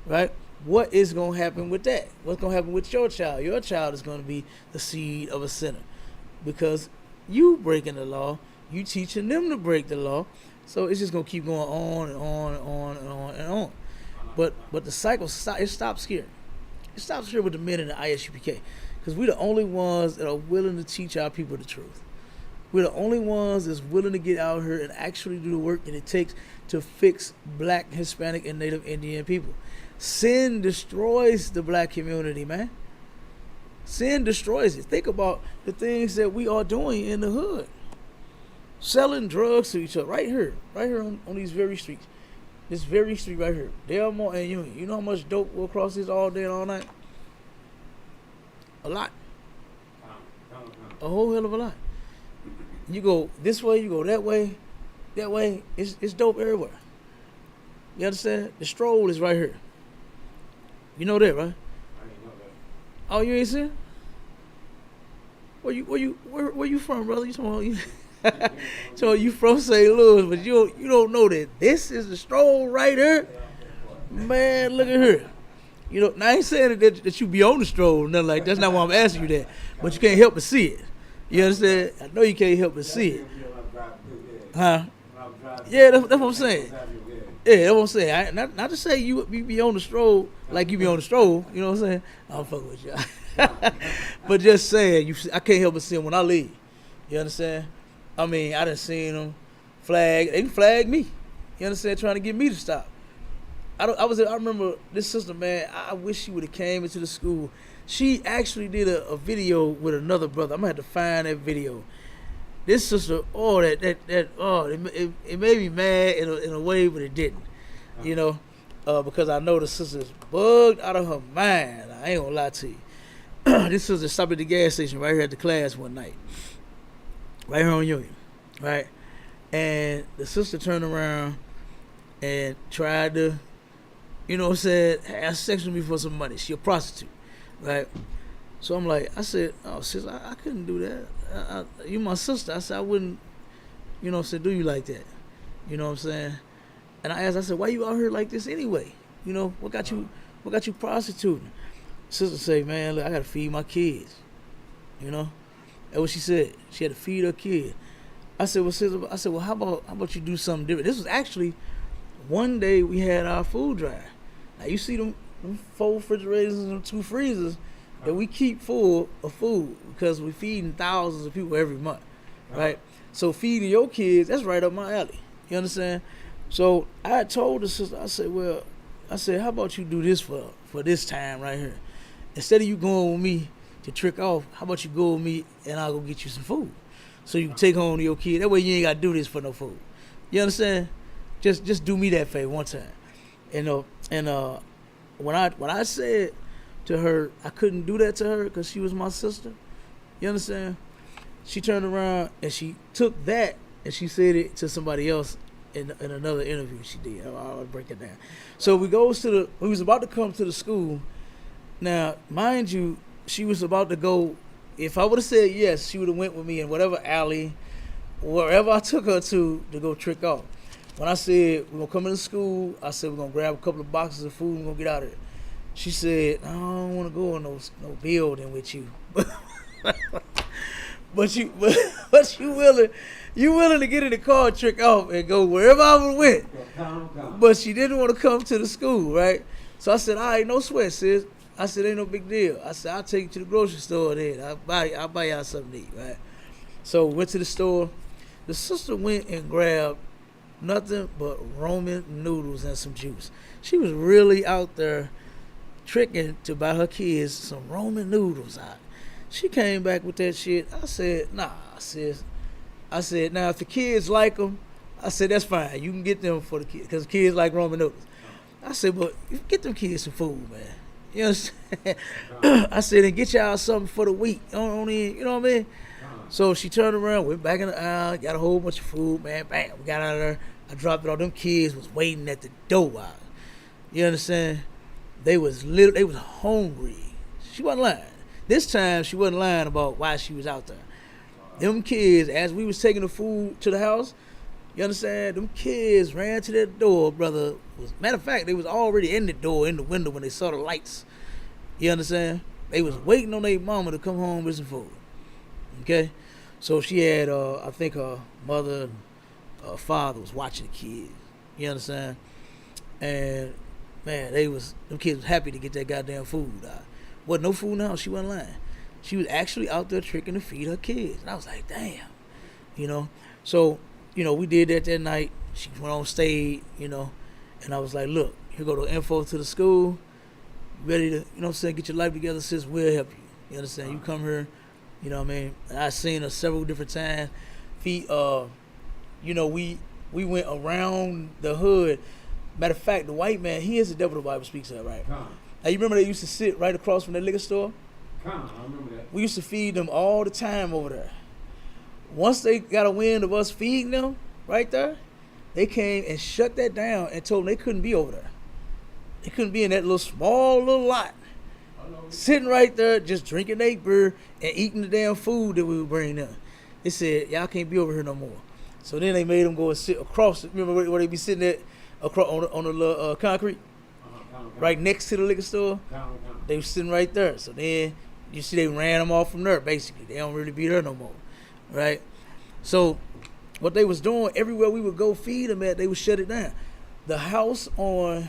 right? What is going to happen with that? What's going to happen with your child? Your child is going to be the seed of a sinner because you breaking the law, you teaching them to break the law. So it's just going to keep going on and on and on and on and on. But the cycle, it stops here. It stops here with the men in the ISUPK because we're the only ones that are willing to teach our people the truth. We're the only ones that's willing to get out here and actually do the work that it takes to fix Black, Hispanic, and Native Indian people. Sin destroys the Black community, man. Sin destroys it. Think about the things that we are doing in the hood. Selling drugs to each other right here on these very streets. This very street right here. Delmore and Union. You know how much dope will cross this all day and all night? A lot. A whole hell of a lot. You go this way, you go that way. It's dope everywhere. You understand? The stroll is right here. You know that, right? I didn't know that. Oh, you ain't seen? Where you from, brother? You talking about so you from St. Louis, but you don't know that this is the stroll right here. Man, look at her. You know, now I ain't saying that you be on the stroll or nothing like that. That's not why I'm asking you that. But you can't help but see it. You understand? I know you can't help but see it. Huh? Yeah, that's what I'm saying. Yeah, that's what I'm saying. Not to say you be on the stroll like you be on the stroll. You know what I'm saying? I'm fucking with you. But just saying, I can't help but see them when I leave. You understand? I mean, I done seen them flag. They flagged me. You understand? Trying to get me to stop. I remember this sister, man. I wish she would have came into the school. She actually did a video with another brother. I'm gonna have to find that video. This sister, it made me mad in a way, but it didn't. You know, because I know the sister's bugged out of her mind. I ain't gonna lie to you. This sister stopped at the gas station right here at the class one night, right here on Union, right? And the sister turned around and tried to, you know what I'm saying, have sex with me for some money. She a prostitute, right? So I'm like, I said, oh, sis, I couldn't do that. You my sister. I said, I wouldn't, you know what I'm saying, do you like that? You know what I'm saying? And I asked, I said, why you out here like this anyway? You know, what got you prostituting? Sister say, man, look, I gotta feed my kids. You know? That's what she said. She had to feed her kid. I said, well, sister, how about you do something different? This was actually one day we had our food drive. Now you see them 4 refrigerators and them 2 freezers that we keep full of food because we're feeding thousands of people every month, right? So feeding your kids, that's right up my alley. You understand? So I told the sister, I said, how about you do this for this time right here? Instead of you going with me to trick off, how about you go with me and I'll go get you some food so you can take home to your kid. That way you ain't got to do this for no food. You understand? Just do me that favor one time. When I said to her I couldn't do that to her because she was my sister, you understand? She turned around and she took that and she said it to somebody else in another interview she did. I'll break it down. So we was about to come to the school. Now, mind you, she was about to go. If I would have said yes, she would have went with me in whatever alley, wherever I took her to go trick off. When I said we're gonna come into school, I said we're gonna grab a couple of boxes of food and we're gonna get out of there. She said, I don't want to go in no building with you. But you willing to get in the car, trick off, and go wherever I went. But she didn't want to come to the school, right? So I said, all right, no sweat, sis. I said, ain't no big deal. I said, I'll take you to the grocery store then. I'll buy y'all something to eat, right? So went to the store. The sister went and grabbed nothing but Roman noodles and some juice. She was really out there tricking to buy her kids some Roman noodles out. She came back with that shit. I said, nah, sis. I said, now if the kids like them, I said, that's fine. You can get them for the kids because kids like Roman noodles. I said, but you get them kids some food, man. You understand? I said, and get y'all something for the week. You know what I mean? So she turned around, went back in the aisle, got a whole bunch of food, man. Bam, we got out of there. I dropped it all. Them kids was waiting at the door. You understand? They was hungry. She wasn't lying. This time she wasn't lying about why she was out there. Them kids, as we was taking the food to the house, you understand? Them kids ran to that door, brother. Matter of fact, they was already in the door, in the window when they saw the lights. You understand? They was waiting on their mama to come home with some food. Okay? So she had, I think her mother and her father was watching the kids. You understand? And, man, them kids was happy to get that goddamn food. Wasn't no food in the house. She wasn't lying. She was actually out there tricking to feed her kids. And I was like, damn. You know? So, we did that night. She went on stage, and I was like, look, here go the info to the school. You ready to, get your life together, sis, we'll help you. You understand? You come here, you know what I mean? And I seen her several different times. We went around the hood. Matter of fact, the white man, he is the devil the Bible speaks of, right? Now, you remember they used to sit right across from the liquor store? I remember that. We used to feed them all the time over there. Once they got a wind of us feeding them right there, they came and shut that down and told them they couldn't be over there. They couldn't be in that small little lot. Sitting right there just drinking their beer and eating the damn food that we would bring them. They said, y'all can't be over here no more. So then they made them go and sit across. Remember where they be sitting at across on the little concrete? Right next to the liquor store? They were sitting right there. So then you see they ran them off from there basically. They don't really be there no more. Right? So what they was doing, everywhere we would go feed them at, they would shut it down. The house on,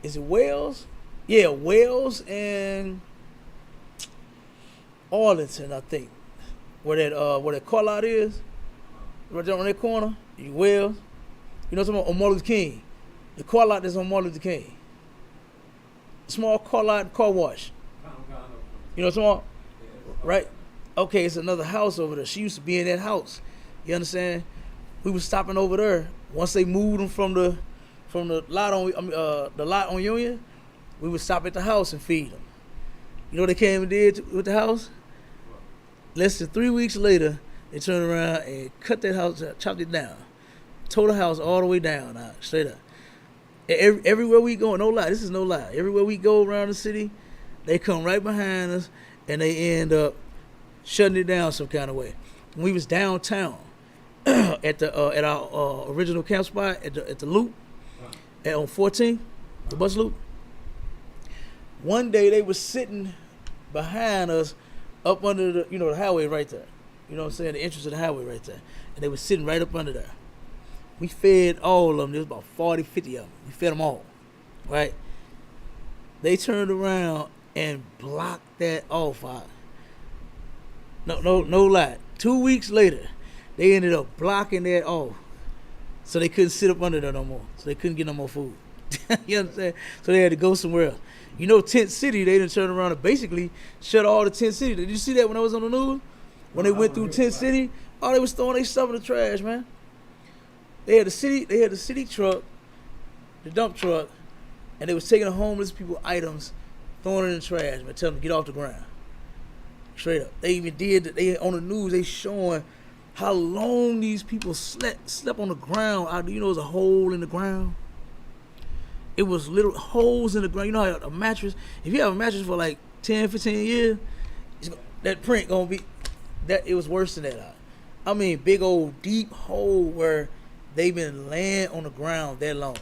is it Wells? Yeah, Wells and Arlington, I think. Where that car lot is, right there on that corner, Wells. You know what I'm talking about? On Martin Luther King. The car lot that's on Martin Luther King. Small car lot, car wash. You know what I'm talking about? Right? Okay, it's another house over there. She used to be in that house. You understand? We was stopping over there. Once they moved them from the lot on Union, we would stop at the house and feed them. You know what they came and did with the house? Less than 3 weeks later, they turned around and cut that house, chopped it down, tore the house all the way down, straight up. Everywhere we go, no lie, this is no lie. Everywhere we go around the city, they come right behind us and they end up shutting it down some kind of way. When we was downtown at our original camp spot at the Loop on 14, the bus loop. One day they was sitting behind us up under the highway right there. You know what I'm saying? The entrance of the highway right there. And they was sitting right up under there. We fed all of them. There was about 40, 50 of them. We fed them all, right? They turned around and blocked that off. No lie. 2 weeks later, they ended up blocking that off. So they couldn't sit up under there no more. So they couldn't get no more food. You understand? So they had to go somewhere else. You know, Tent City, they done turned around and basically shut all the Tent City. Did you see that when I was on the news? When they went through Tent City, they was throwing their stuff in the trash, man. They had the city truck, the dump truck, and they was taking the homeless people items, throwing it in the trash, man, telling them to get off the ground. Straight up. They even did that. They on the news, they showing how long these people slept on the ground. You know, there's a hole in the ground. It was little holes in the ground. You know how a mattress, if you have a mattress for like 10, 15 years, that print gonna be, that it was worse than that. I mean, big old deep hole where they've been laying on the ground that long.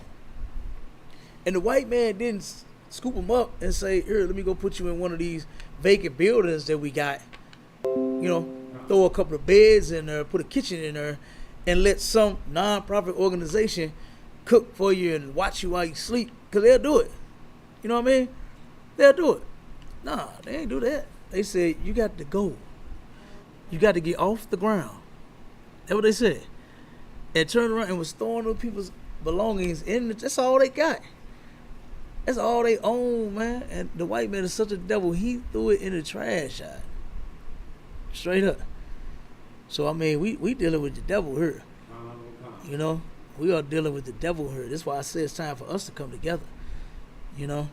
And the white man didn't scoop them up and say, here, let me go put you in one of these vacant buildings that we got. You know, throw a couple of beds in there, put a kitchen in there, and let some non-profit organization cook for you and watch you while you sleep, because they'll do it. You know what I mean? They'll do it. Nah, they ain't do that. They said, you got to go. You got to get off the ground. That's what they said. And turned around and was throwing those people's belongings in. That's all they got. That's all they own, man. And the white man is such a devil, he threw it in the trash out. Straight up. So, I mean, we dealing with the devil here. You know? We are dealing with the devil here. That's why I say it's time for us to come together. You know?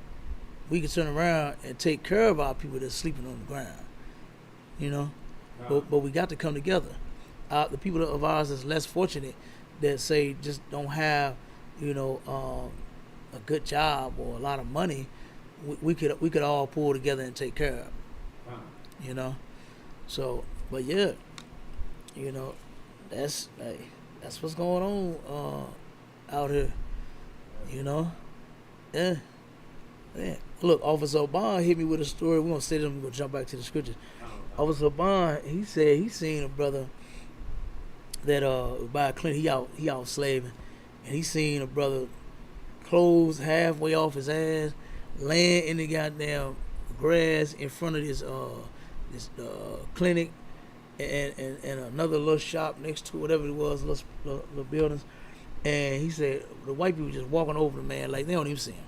We can turn around and take care of our people that's sleeping on the ground. You know? But we got to come together. The people of ours that's less fortunate, that say just don't have, you know, a good job or a lot of money, we could all pull together and take care of. You know? So, but yeah, you know, that's what's going on out here. You know? Yeah. Yeah. Look, Officer Obama hit me with a story. We're gonna say that, we're gonna jump back to the scriptures. Officer Obama, he said he seen a brother that by a clinic, he out slaving, and he seen a brother clothes halfway off his ass, laying in the goddamn grass in front of this clinic and another little shop next to whatever it was, little buildings. And he said the white people just walking over the man like they don't even see him.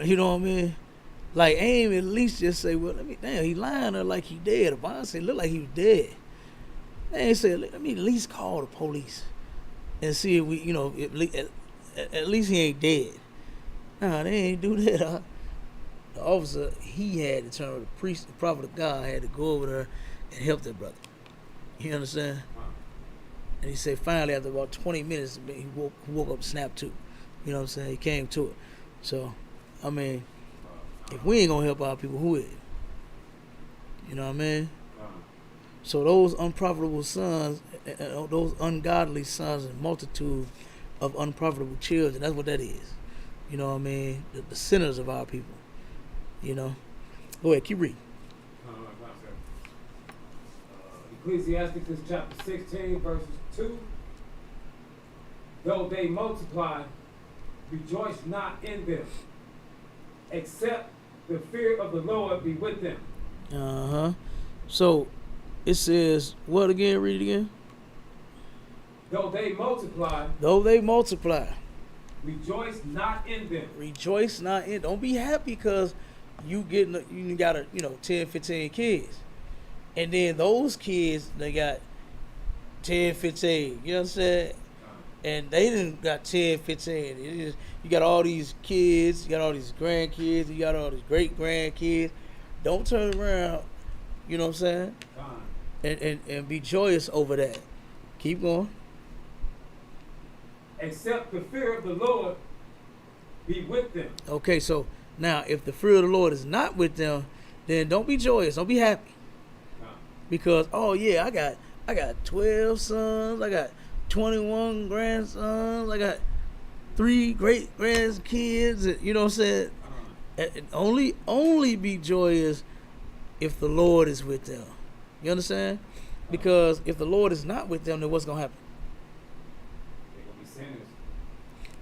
You know what I mean? Like, aim at least just say, well, he lying there like he dead. Obama said, look like he was dead. They ain't said, let me at least call the police and see if we, you know, at least he ain't dead. Nah, they ain't do that. Huh? The officer, he had to turn, the priest, the prophet of God had to go over there and help that brother. You understand? And he said finally after about 20 minutes, he woke up and snapped to. You know what I'm saying? He came to it. So, I mean, if we ain't gonna help our people, who is? You know what I mean? So those unprofitable sons, those ungodly sons, and multitude of unprofitable children, that's what that is. You know what I mean? The sinners of our people. You know? Go ahead, keep reading. Ecclesiasticus chapter 16, verses 2. Though they multiply, rejoice not in them, except the fear of the Lord be with them. Uh-huh. So, it says, what again? Read it again. Though they multiply. Though they multiply. Rejoice not in them. Rejoice not in. Don't be happy because you got 10, 15 kids. And then those kids, they got 10, 15. You know what I'm saying? And they didn't got 10, 15. You got all these kids, you got all these grandkids, you got all these great grandkids. Don't turn around, you know what I'm saying? And be joyous over that. Keep going. Except the fear of the Lord be with them. Okay, so now if the fear of the Lord is not with them, then don't be joyous, don't be happy. Because I got 12 sons, I got 21 grandsons, I got 3 great grandkids, you know what I'm saying? And only be joyous if the Lord is with them. You understand? Because if the Lord is not with them, then what's gonna happen?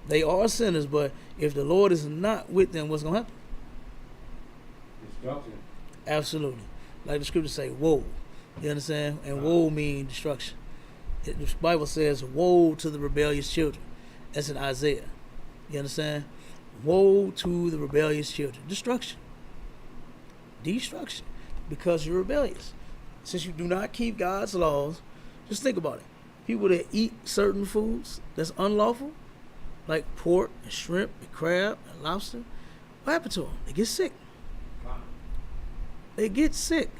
They are sinners, but if the Lord is not with them, what's going to happen? Destruction. Absolutely. Like the scriptures say, woe. You understand? And woe means destruction. The Bible says, woe to the rebellious children. That's in Isaiah. You understand? Woe to the rebellious children. Destruction. Destruction. Because you're rebellious. Since you do not keep God's laws, just think about it. People that eat certain foods that's unlawful, like pork and shrimp and crab and lobster, what happened to them? They get sick. They get sick.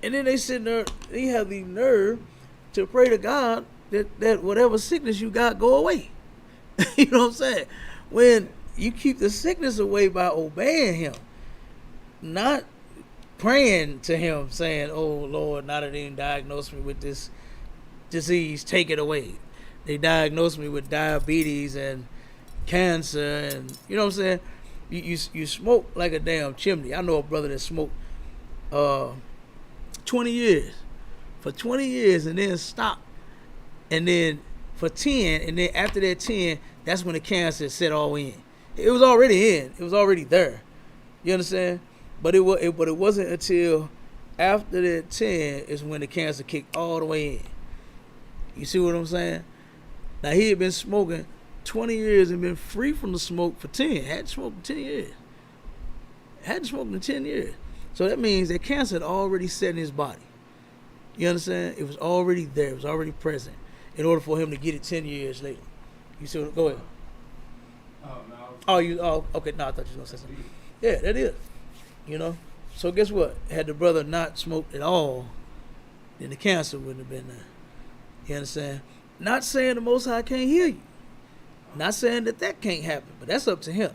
And then they sit there, they have the nerve to pray to God that whatever sickness you got go away. You know what I'm saying? When you keep the sickness away by obeying him, not praying to him saying, oh Lord, now that they didn't diagnose me with this disease, take it away. They diagnosed me with diabetes and cancer and, you know what I'm saying? You smoke like a damn chimney. I know a brother that smoked 20 years. For 20 years and then stopped. And then for 10, and then after that 10, that's when the cancer set all in. It was already in. It was already there. You understand? But it wasn't until after that 10 is when the cancer kicked all the way in. You see what I'm saying? Now he had been smoking 20 years and been free from the smoke for 10. Hadn't smoked in 10 years. Hadn't smoked in 10 years. So that means that cancer had already set in his body. You understand? It was already there. It was already present in order for him to get it 10 years later. You see what? Go ahead. Okay. No, I thought you were going to say something. Yeah, that is. You know? So guess what? Had the brother not smoked at all, then the cancer wouldn't have been there. You understand? Not saying the Most High can't heal you. Not saying that can't happen, but that's up to him.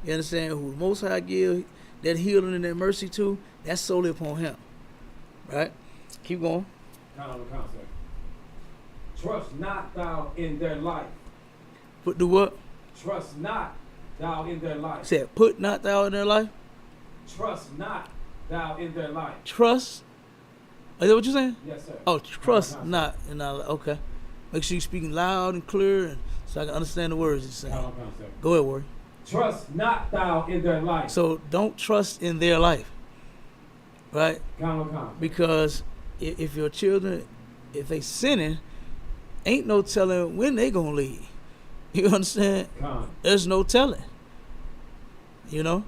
You understand? Who the Most High give that healing and that mercy to, that's solely upon him. Right? Keep going. Trust not thou in their life. Put the what? Trust not thou in their life. Said, put not thou in their life? Trust not thou in their life. Trust? Is that what you're saying? Yes, sir. Oh, trust not in our life. Okay. Make sure you're speaking loud and clear and so I can understand the words you're saying. Go ahead, Warren. Trust not thou in their life. So don't trust in their life. Right? Because if your children, if they sinning, ain't no telling when they gonna leave. You understand? There's no telling. You know?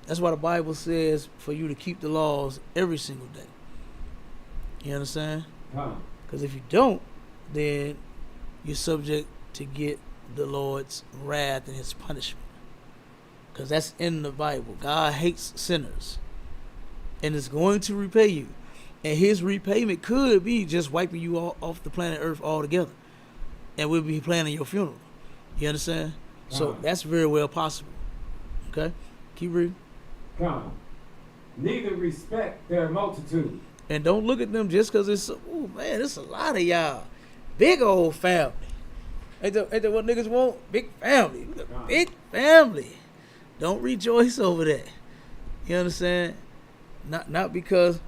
That's why the Bible says for you to keep the laws every single day. You understand? Because if you don't, then you're subject to get the Lord's wrath and his punishment. Because that's in the Bible. God hates sinners. And is going to repay you. And his repayment could be just wiping you off the planet Earth altogether. And we'll be planning your funeral. You understand? So that's very well possible. Okay? Keep reading. Neither respect their multitude. And don't look at them just because it's, oh man, it's a lot of y'all. Big old family. Ain't that what niggas want? Big family. Big family. Don't rejoice over that. You understand? Not because,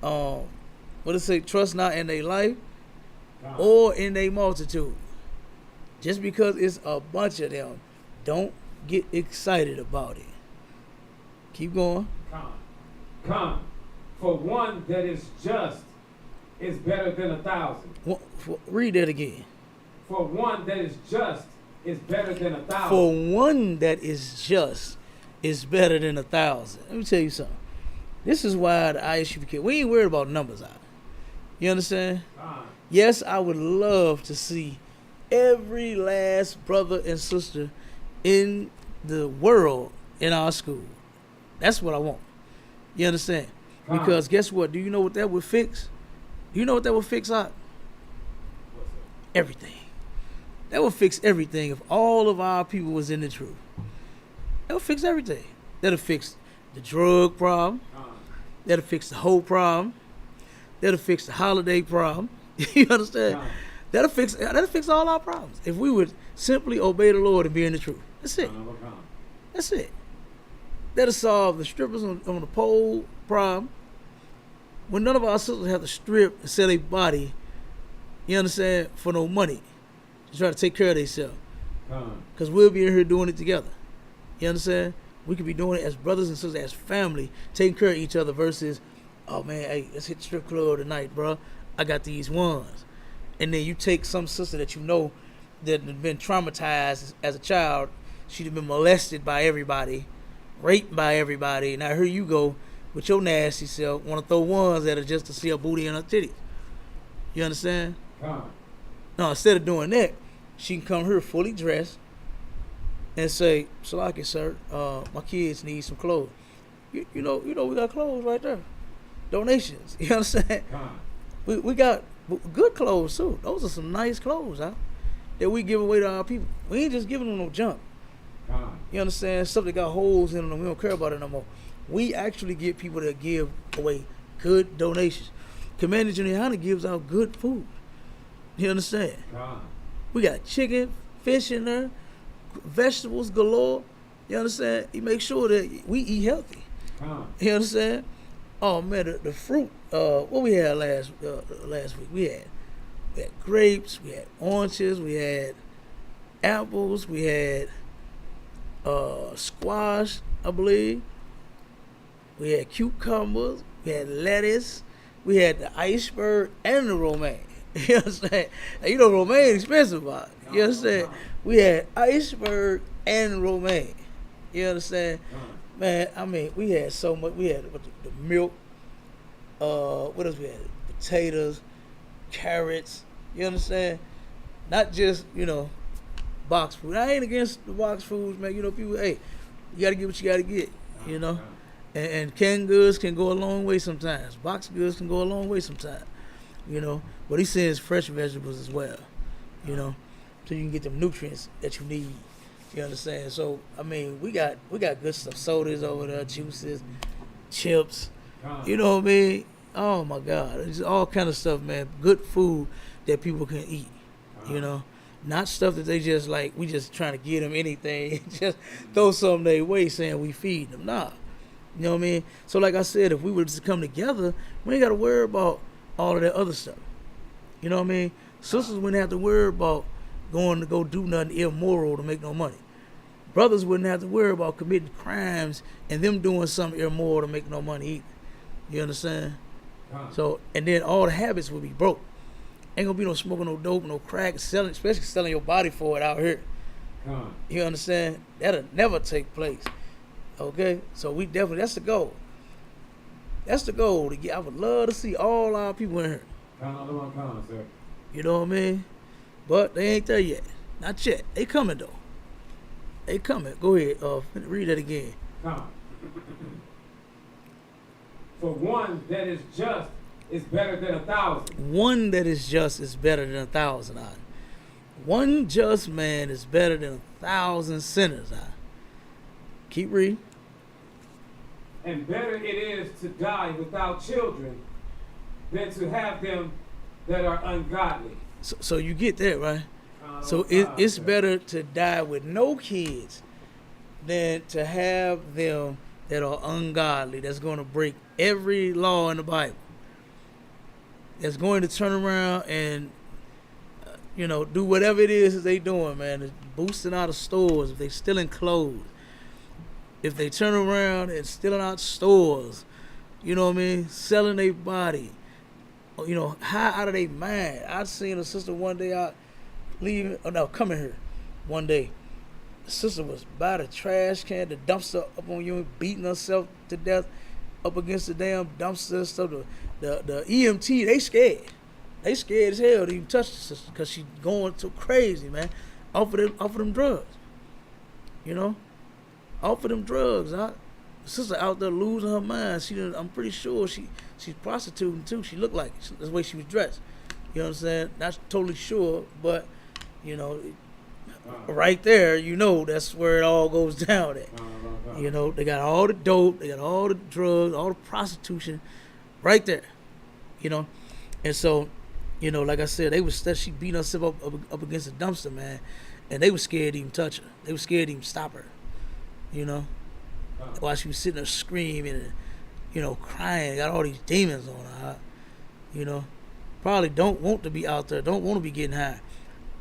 what it say, trust not in their life or in their multitude. Just because it's a bunch of them, don't get excited about it. Keep going. Come. For one that is just is better than 1,000. Read that again. For one that is just is better than 1,000. For one that is just is better than 1,000. Let me tell you something. This is why the ISUPK, we ain't worried about numbers out. You understand? Yes, I would love to see every last brother and sister in the world in our school. That's what I want. You understand? Because guess what? Do you know what that would fix? Do you know what that would fix out? Everything. That would fix everything if all of our people was in the truth. That would fix everything. That'll fix the drug problem. That'll fix the whole problem. That'll fix the holiday problem. You understand? That'll fix all our problems. If we would simply obey the Lord and be in the truth. That's it. That's it. That'll solve the strippers on the pole problem. When none of our sisters have to strip and sell their body, you understand, for no money. to try to take care of themselves. Con. Because we'll be in here doing it together. You understand? We could be doing it as brothers and sisters, as family, taking care of each other versus, oh man, hey, let's hit the strip club tonight, bro. I got these ones. And then you take some sister that you know that had been traumatized as a child. She'd have been molested by everybody, raped by everybody. Now here you go with your nasty self, want to throw ones at her just to see her booty and her titties. You understand? Con. No, instead of doing that, she can come here fully dressed and say, Salaki, sir, my kids need some clothes. You know, we got clothes right there. Donations. You understand? Con. We got good clothes too. Those are some nice clothes, huh? That we give away to our people. We ain't just giving them no junk. Con. You understand? Stuff that got holes in them. We don't care about it no more. We actually get people that give away good donations. Commander Junior gives out good food. You understand? Con. We got chicken, fish in there, vegetables galore. You understand? He makes sure that we eat healthy. Con. You understand? Oh man, the fruit. What we had last week? We had grapes, we had oranges, we had apples, we had squash, I believe. We had cucumbers, we had lettuce, we had the iceberg and the romaine. You understand? Now, you know romaine expensive, but you understand? We had iceberg and romaine. You understand? Man, I mean, we had so much. We had the milk. What else we had? Potatoes, carrots. You understand? Not just, box food. I ain't against the box foods, man. People, hey, you got to get what you got to get, And canned goods can go a long way sometimes. Box goods can go a long way sometimes, But he sends fresh vegetables as well, so you can get them nutrients that you need. You understand? So, I mean, we got good stuff. Sodas over there, juices, chips. You know what I mean? Oh, my God. It's all kind of stuff, man. Good food that people can eat, Not stuff that they just we just trying to get them anything. Just throw something their way saying we feed them. Nah. You know what I mean? So, like I said, if we were to come together, we ain't got to worry about all of that other stuff. You know what I mean? Sisters wouldn't have to worry about going to go do nothing immoral to make no money. Brothers wouldn't have to worry about committing crimes and them doing something immoral to make no money either. You understand? So, and then all the habits would be broke. Ain't gonna be no smoking, no dope, no crack, selling, especially selling your body for it out here. You understand? That'll never take place. Okay? So we definitely, that's the goal. That's the goal to get. I would love to see all our people in here. Sir. You know what I mean? But they ain't there yet. Not yet. They coming though. They coming. Go ahead. Read that again. For one that is just is better than 1,000. One that is just is better than 1,000. One just man is better than 1,000 sinners. Keep reading. And better it is to die without children than to have them that are ungodly. So you get that, right? So it's better to die with no kids than to have them that are ungodly, that's going to break every law in the Bible, that's going to turn around and, do whatever it is that they doing, man. It's boosting out of stores, if they stealing clothes, if they turn around and stealing out stores, you know what I mean, selling their body, high out of their mind. I seen a sister one day out coming here one day. The sister was by the trash can, the dumpster up on you, beating herself to death up against the damn dumpster and stuff. The EMT, they scared. They scared as hell to even touch the sister because she going too crazy, man. Off of them drugs. Off of them drugs. The sister out there losing her mind. I'm pretty sure she's prostituting too. She looked like it. That's the way she was dressed. You know what I'm saying? Not totally sure, but right there, that's where it all goes down at. They got all the dope, they got all the drugs, all the prostitution right there. And so, like I said, she beat herself up against the dumpster, man, and they were scared to even touch her. They were scared to even stop her. While she was sitting there screaming and, crying, got all these demons on her. Probably don't want to be out there, don't want to be getting high.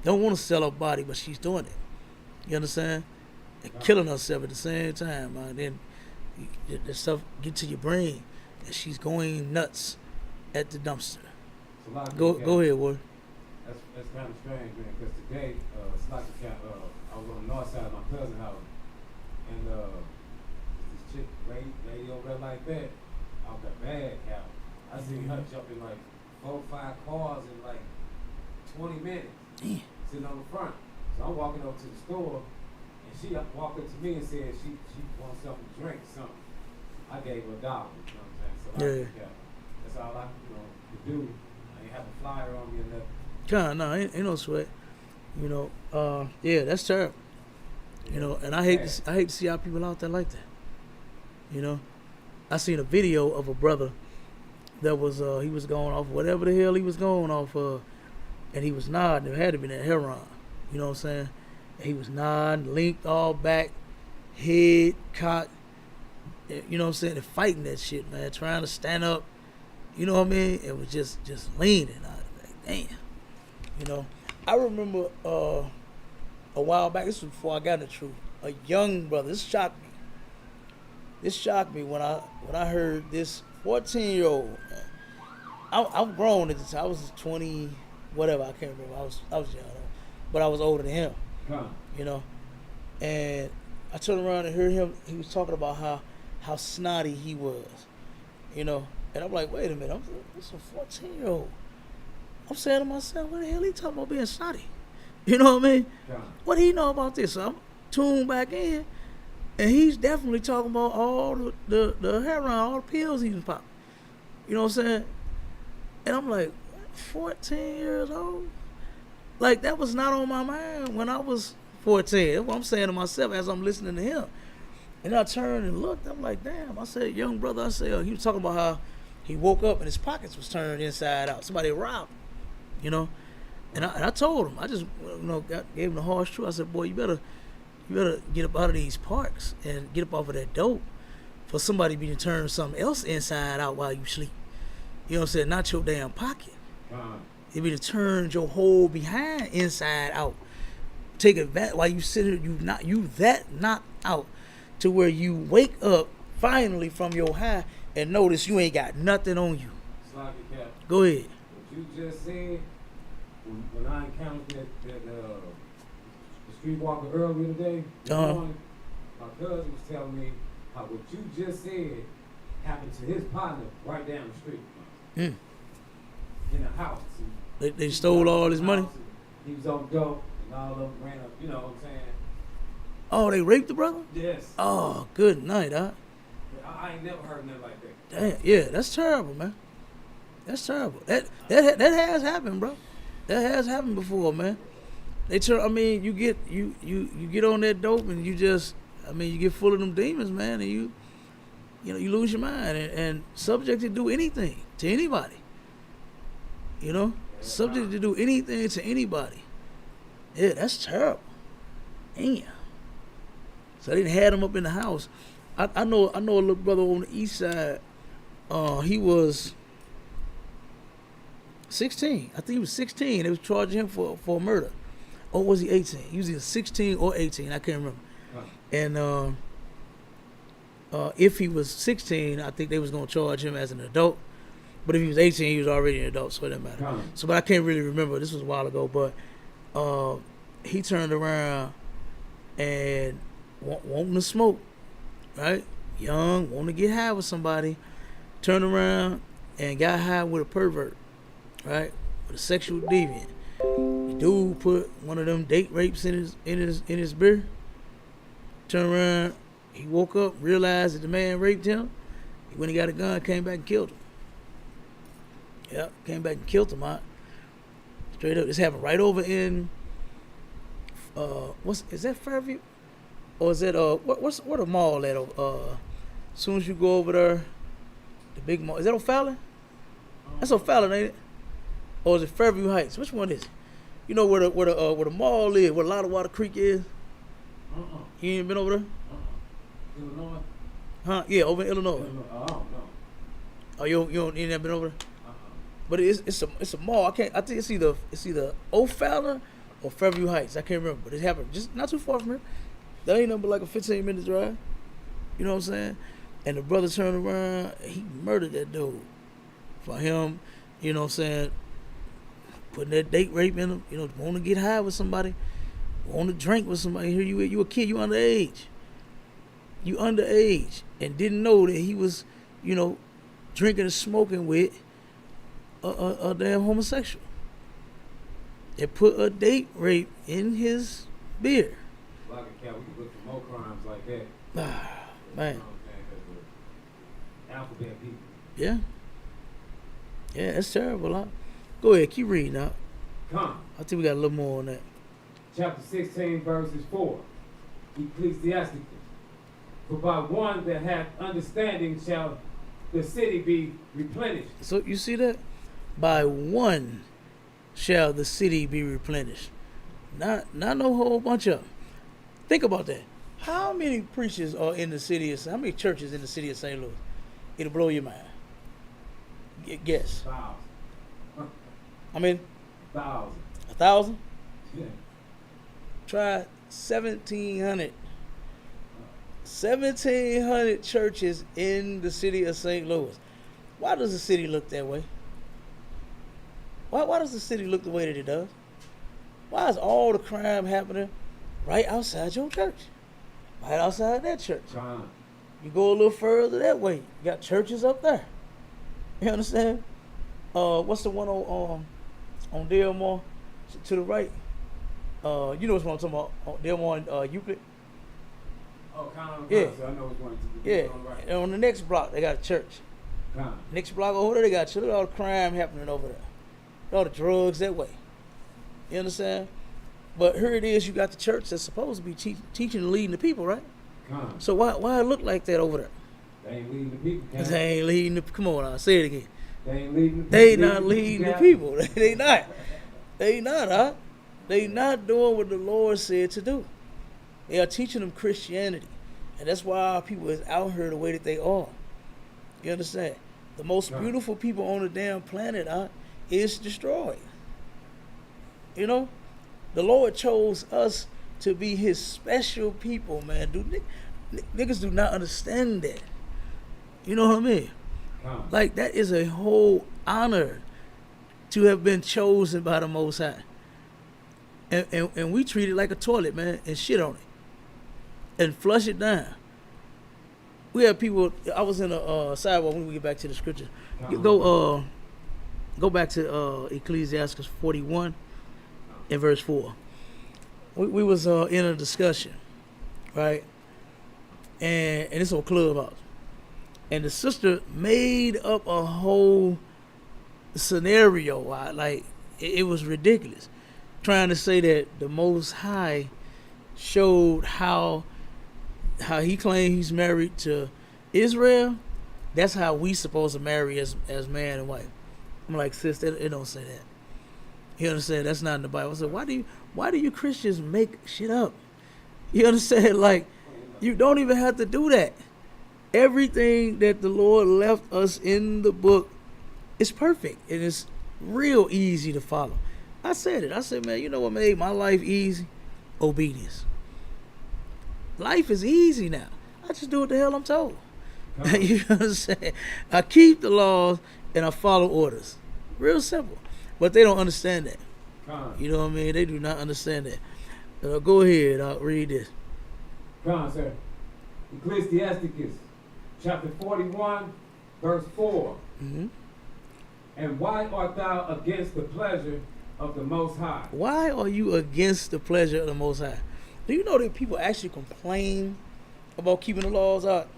don't want to sell her body, but she's doing it. You understand? And killing herself at the same time, man. Then the stuff get to your brain, and she's going nuts at the dumpster. Go ahead, Ward. That's kind of strange, man. Because today, it's like I was on the north side of my cousin's house, and this chick lady over there like that, out the bag out. I seen her jump in like 4 or 5 cars in like 20 minutes, sitting on the front. So I'm walking over to the store, and she walked up to me and said she wants something to drink or something. I gave her $1. You know what I'm saying? So that's all I could do. I ain't have a flyer on me or nothing. No, ain't no sweat. You know, yeah, that's terrible. You know, and I hate to see how people out there like that. You know, I seen a video of a brother that was he was going off whatever the hell he was going off of, and he was nodding. It had to be that heroin. You know what I'm saying? And he was nodding, linked all back, head cocked. You know what I'm saying? And fighting that shit, man. Trying to stand up. You know what I mean? It was just leaning. I was like, damn. You know, I remember a while back. This was before I got in the truth. A young brother. This shocked me. This shocked me when I heard this 14-year-old. I'm grown at the time. I was 20, whatever. I can't remember. I was young, but I was older than him. You know, and I turned around and heard him. He was talking about how snotty he was. You know, and I'm like, wait a minute. This is a 14-year-old. I'm saying to myself, what the hell he talking about being snotty? You know what I mean? What do he know about this? So I'm tuned back in, and he's definitely talking about all the heroin, all the pills he was popping. You know what I'm saying? And I'm like, 14 years old? Like, that was not on my mind when I was 14. That's what I'm saying to myself as I'm listening to him. And I turned and looked. I'm like, damn. I said, young brother, I said, he was talking about how he woke up and his pockets was turned inside out. Somebody robbed him, you know? And I told him, I just, gave him the harsh truth. I said, boy, you better get up out of these parks and get up off of that dope for somebody to be to turn something else inside out while you sleep. You know what I'm saying? Not your damn pocket. It be to turn your whole behind inside out. Take it back while you sit here, you that knocked out to where you wake up finally from your high and notice you ain't got nothing on you. Go ahead. What you just said, when I encountered that streetwalker earlier today, my cousin was telling me how what you just said happened to his partner right down the street. In a house. They stole all his money? He was on dope, and all of them ran up, you know what I'm saying? Oh, they raped the brother? Yes. Oh, good night, huh? I ain't never heard nothing like that. Damn, yeah, that's terrible, man. That's terrible. That has happened, bro. That has happened before, man. You get on that dope and you get full of them demons, man, and you lose your mind and subject to do anything to anybody. You know, subject to do anything to anybody. Yeah, that's terrible. Damn. So they had him up in the house. I know a little brother on the east side. He was 16. I think he was 16. They was charging him for murder. Or was he 18? He was either 16 or 18. I can't remember. And if he was 16, I think they was gonna charge him as an adult. But if he was 18, he was already an adult, so it didn't matter. So, but I can't really remember. This was a while ago. But he turned around and wanting to smoke, right? Young, wanting to get high with somebody. Turned around and got high with a pervert, right? With a sexual deviant. The dude put one of them date rapes in his beer. Turned around, he woke up, realized that the man raped him. When he got a gun, came back and killed him. Yep, came back and killed him out. Straight up. This happened right over in is that Fairview? Or is that where the mall at? As soon as you go over there, the big mall. Is that O'Fallon? That's O'Fallon, ain't it? Or is it Fairview Heights? Which one is it? You know where the mall is, where a lot of Water Creek is? You ain't been over there? Illinois? Huh? Yeah, over in Illinois. I don't know. Oh, you ain't never been over there? But it's a mall. I think it's either O'Fallon or Fairview Heights. I can't remember, but it happened just not too far from here. That ain't nothing but like a 15-minute drive. You know what I'm saying? And the brother turned around, he murdered that dude for him. You know what I'm saying? Putting that date rape in him. You know, want to get high with somebody, want to drink with somebody. Here you a kid, you underage. You underage and didn't know that he was, you know, drinking and smoking with a damn homosexual. They put a date rape in his beer. Like a cat, we could look for more crimes like that. Man. Alphabet people. Yeah. Yeah, that's terrible, huh? Go ahead, keep reading out. Come. I think we got a little more on that. Chapter 16, verses 4. Ecclesiasticus. For by one that hath understanding shall the city be replenished. So you see that? By one shall the city be replenished. Not no whole bunch of them. Think about that. How many preachers are in the city of, how many churches in the city of St. Louis? It'll blow your mind. Guess. 1,000. I mean, 1,000. 1,000? Yeah. Try 1,700. 1,700 churches in the city of St. Louis. Why does the city look that way? Why does the city look the way that it does? Why is all the crime happening right outside your church? Right outside that church. Come. You go a little further that way. You got churches up there. You understand? What's the one on Delmore to the right? You know what I'm talking about? On Delmore and Euclid. Oh, kind Yeah. So I know which one to Yeah. on the right. And on the next block, they got a church. Come. Next block over there, they got church. Look at all the crime happening over there. All the drugs that way. You understand? But here it is, you got the church that's supposed to be teaching and leading the people, right? Come. So why it look like that over there? They ain't leading the people. Come. They ain't leading the, come on now, say it again. They ain't leading the people. They not leading the Yeah. people. They not. They not, huh? They not doing what the Lord said to do. They are teaching them Christianity. And that's why our people is out here the way that they are. You understand? The most Right. beautiful people on the damn planet is destroyed. You know? The Lord chose us to be his special people, man. Niggas do not understand that. You know what I mean? Come. Like, that is a whole honor to have been chosen by the Most High. And we treat it like a toilet, man, and shit on it. And flush it down. We have people, I was in a sidewalk when we get back to the scripture. Go back to Ecclesiastes 41 and verse 4. We was in a discussion, right? And it's on Clubhouse. And the sister made up a whole scenario. Like, it was ridiculous. Trying to say that the Most High showed how he claimed he's married to Israel. That's how we supposed to marry as man and wife. I'm like, sis, it don't say that. You understand? That's not in the Bible. I said, why do you Christians make shit up? You understand? Like, you don't even have to do that. Everything that the Lord left us in the book is perfect. And it's real easy to follow. I said it. I said, man, you know what made my life easy? Obedience. Life is easy now. I just do what the hell I'm told. You know what I'm saying? I keep the laws and I follow orders. Real simple. But they don't understand that. You know what I mean? They do not understand that. Go ahead. I'll read this. Come on, sir. Ecclesiasticus, chapter 41, verse 4. Mm-hmm. And why art thou against the pleasure of the Most High? Why are you against the pleasure of the Most High? Do you know that people actually complain about keeping the laws out?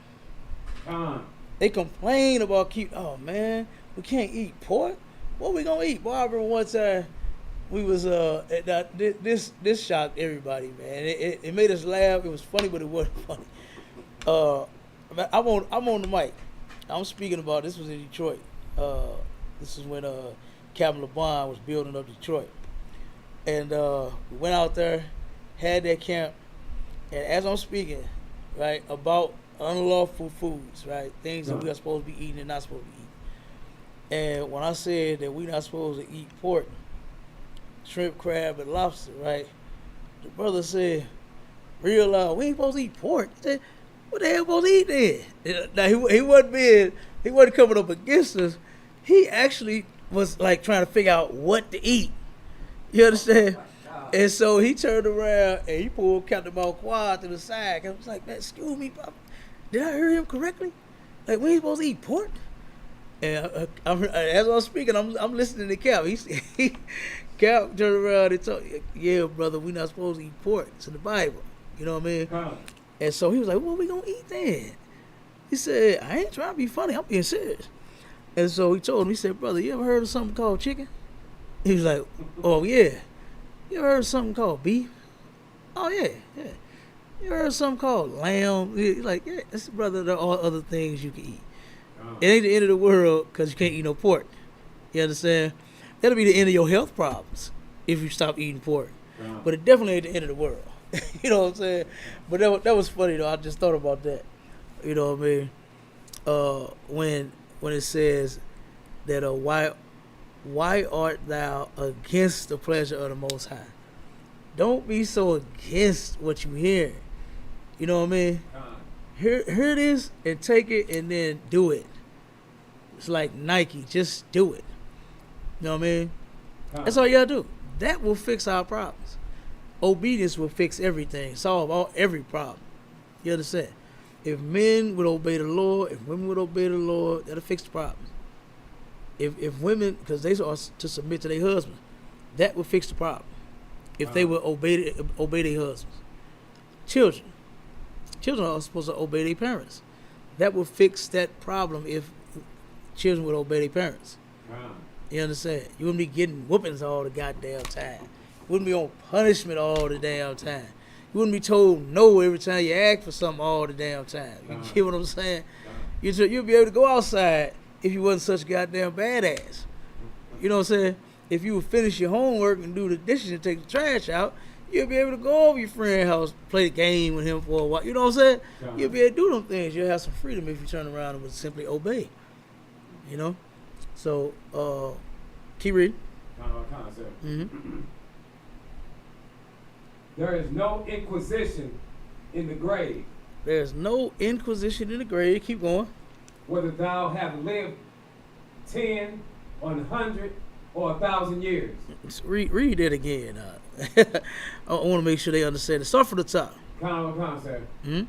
They complain about oh man, we can't eat pork. What we gonna eat? Boy, I remember one time we was this shocked everybody, man. It made us laugh. It was funny, but it wasn't funny. I'm on the mic. I'm speaking about this was in Detroit. This is when Captain LeBron was building up Detroit, and we went out there, had that camp, and as I'm speaking, right, about unlawful foods, right, things that we are supposed to be eating and not supposed to be eating. And when I said that we're not supposed to eat pork, shrimp, crab, and lobster, right? The brother said, real loud, we ain't supposed to eat pork. He said, what the hell supposed to eat then? Now, he wasn't coming up against us. He actually was like trying to figure out what to eat. You understand? And so he turned around and he pulled Captain Malquad to the side. I was like, man, excuse me, Papa. Did I hear him correctly? Like, we ain't supposed to eat pork? And as I was speaking, I'm listening to Cap. Cap turned around and told, yeah, brother, we not supposed to eat pork. It's in the Bible. You know what I mean? And so he was like, what we going to eat then? He said, I ain't trying to be funny. I'm being serious. And so he told him, he said, brother, you ever heard of something called chicken? He was like, oh, yeah. You ever heard of something called beef? Oh, yeah. You ever heard of something called lamb? He's like, yeah, that's, brother, there are other things you can eat. It ain't the end of the world because you can't eat no pork. You understand? That'll be the end of your health problems if you stop eating pork. But it definitely ain't the end of the world. You know what I'm saying? But that was funny, though. I just thought about that. You know what I mean? When it says that why art thou against the pleasure of the Most High? Don't be so against what you hear. You know what I mean? Hear it is and take it and then do it. It's like Nike, just do it. You know what I mean? That's all you gotta do. That will fix our problems. Obedience will fix everything, solve every problem. You understand? If men would obey the Lord, if women would obey the Lord, that'll fix the problem. If women, because they are to submit to their husbands, that will fix the problem. If they would obey their husbands. Children are supposed to obey their parents. That will fix that problem if children would obey their parents. You understand? You wouldn't be getting whoopings all the goddamn time. You wouldn't be on punishment all the damn time. You wouldn't be told no every time you ask for something all the damn time. You get what I'm saying? You'd be able to go outside if you wasn't such a goddamn badass. You know what I'm saying? If you would finish your homework and do the dishes and take the trash out, you'll be able to go over your friend's house, play the game with him for a while. You know what I'm saying? You'll be able to do them things. You'll have some freedom if you turn around and would simply obey. You know? So, keep reading. Mm-hmm. There is no inquisition in the grave. There's no inquisition in the grave. Keep going. Whether thou have lived 10, 100, or 1,000 years. Read that again. I want to make sure they understand it. Start from the top. Sir. Mm-hmm.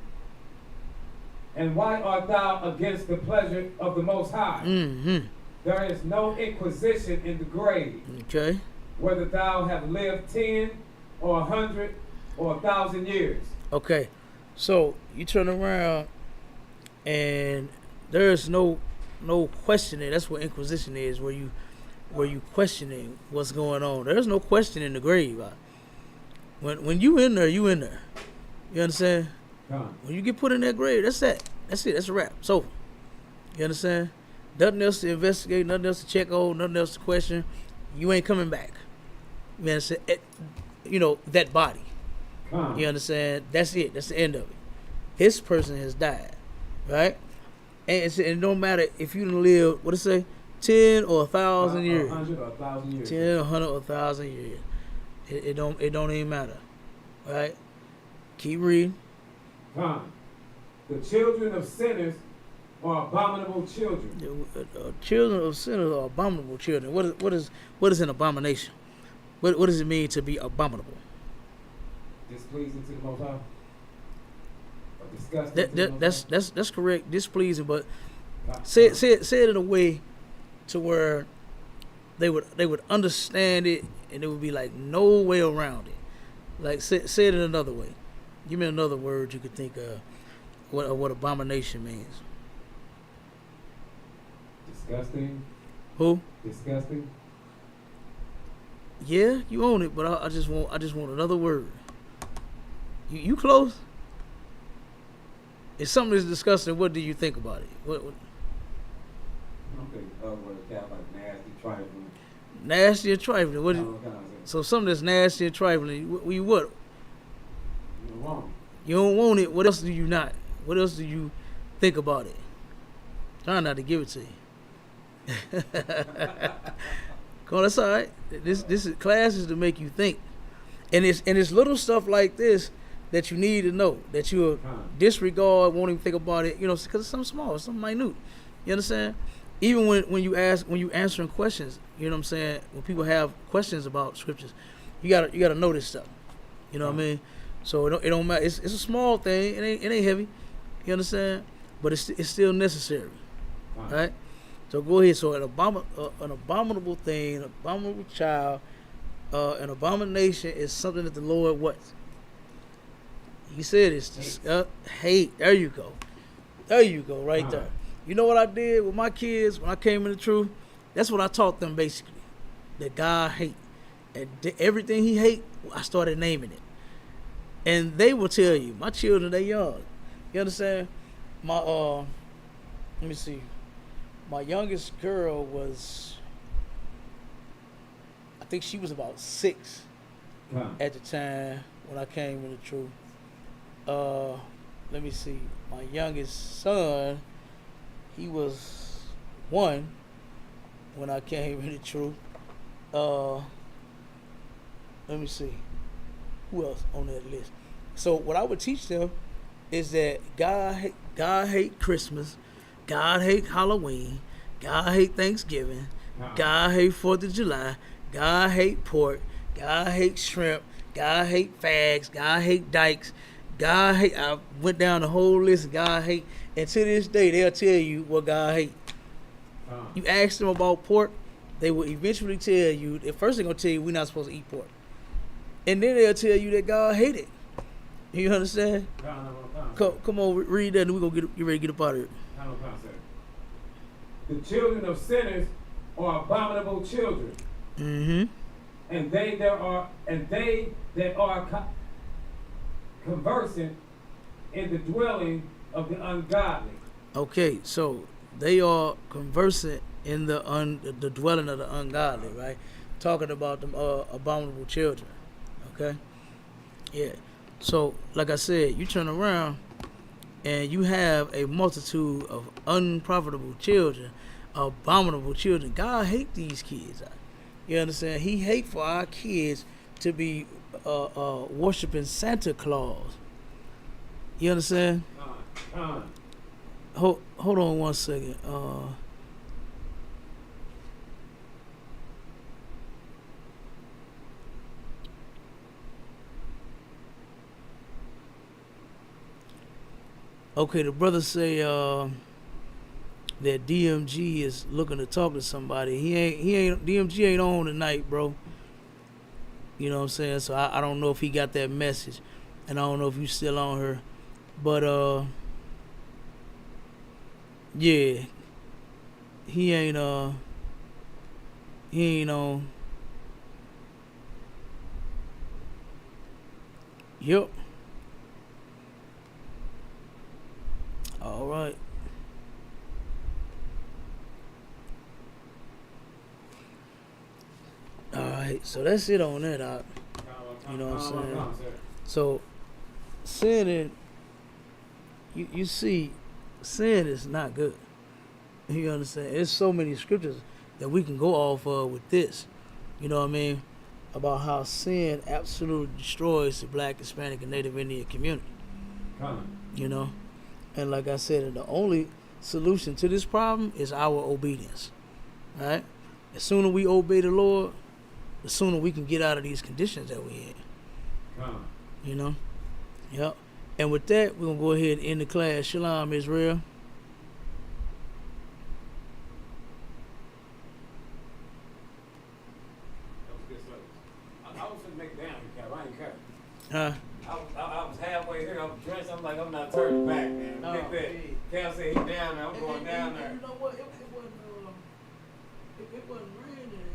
And why art thou against the pleasure of the Most High? Mm-hmm. There is no inquisition in the grave. Okay. Whether thou have lived 10 or 100 or 1,000 years. Okay. So you turn around and there's no questioning. That's what inquisition is, where you questioning what's going on. There's no question in the grave. When you in there, you in there. You understand? When you get put in that grave, that's that. That's it. That's a wrap. It's over. You understand? Nothing else to investigate, nothing else to check on, nothing else to question. You ain't coming back. You understand? That body. You understand? That's it. That's the end of it. His person has died. Right? And it don't matter if you done live, what it say? 10 or 1,000 years. 100 or 1,000 years. 10, 100 or 1,000 years. It don't even matter. Right? Keep reading. The children of sinners are abominable children. Children of sinners are abominable children. What is an abomination? What does it mean to be abominable? Displeasing to the Most High. Or disgusting to the Most High. That's correct. Displeasing, but say it in a way to where they would understand it, and there would be like no way around it. Like say it in another way. Give me another word you could think of. What abomination means. Disgusting. Who? Disgusting. Yeah, you own it, but I just want another word. You close? If something is disgusting, what do you think about it? What? I think other words like nasty, trifling. Nasty and trifling. What? So something that's nasty and trifling. What? You don't want it. You don't want it. What else do you not? What else do you think about it? Try not to give it to you. Come on, that's all right. This is classes to make you think, and it's little stuff like this that you need to know that you'll disregard, won't even think about it. You know, because it's something small, it's something minute. You understand? Even when you answering questions, you know what I'm saying. When people have questions about scriptures, you gotta know this stuff. You know what I mean? So it don't matter. It's a small thing. It ain't heavy. You understand? But it's still necessary. Right? So go ahead. So an abominable thing, an abominable child, an abomination is something that the Lord what? He said it's just, hate. There you go. There you go. Right there. You know what I did with my kids when I came in the truth? That's what I taught them basically. That God hate. And everything he hate, I started naming it. And they will tell you, my children, they young. You understand? My let me see. My youngest girl was, I think she was about 6 at the time when I came in the truth. Let me see. My youngest son, he was 1 when I came in the truth. Let me see. Who else on that list? So what I would teach them is that God hate Christmas, God hate Halloween, God hate Thanksgiving, God hate 4th of July, God hate pork, God hate shrimp, God hate fags, God hate dykes, God hate. I went down the whole list of God hate, and to this day they'll tell you what God hate. You ask them about pork, they will eventually tell you. At first they're gonna tell you we're not supposed to eat pork. And then they'll tell you that God hate it. You understand? Come on, read that, and we're going to get ready to get up out of here. The children of sinners are abominable children. Mm-hmm. And they that are conversant in the dwelling of the ungodly. Okay, so they are conversant in the dwelling of the ungodly, right? Talking about them abominable children. Okay? Yeah. So, like I said, you turn around and you have a multitude of unprofitable children, abominable children. God hate these kids. You understand? He hate for our kids to be worshiping Santa Claus. You understand? Hold on one second. Okay, the brother say that DMG is looking to talk to somebody. DMG ain't on tonight, bro. You know what I'm saying? So I don't know if he got that message, and I don't know if you still on her, but yeah, he ain't on. Yep. All right. All right. So that's it on that. You know what I'm saying? So sin, you see, sin is not good. You understand? There's so many scriptures that we can go off of with this. You know what I mean? About how sin absolutely destroys the Black, Hispanic, and Native Indian community. You know? And like I said, the only solution to this problem is our obedience. Right? The sooner we obey the Lord, the sooner we can get out of these conditions that we're in. You know? Yep. And with that, we're going to go ahead and end the class. Shalom, Israel. I was gonna make it down here, Cap. I ain't cut. Huh? I was halfway here. I was dressed. I'm like, I'm not turning back, man. No, Big bet. Cap said he down there. I'm going down there. You know what? It wasn't raining.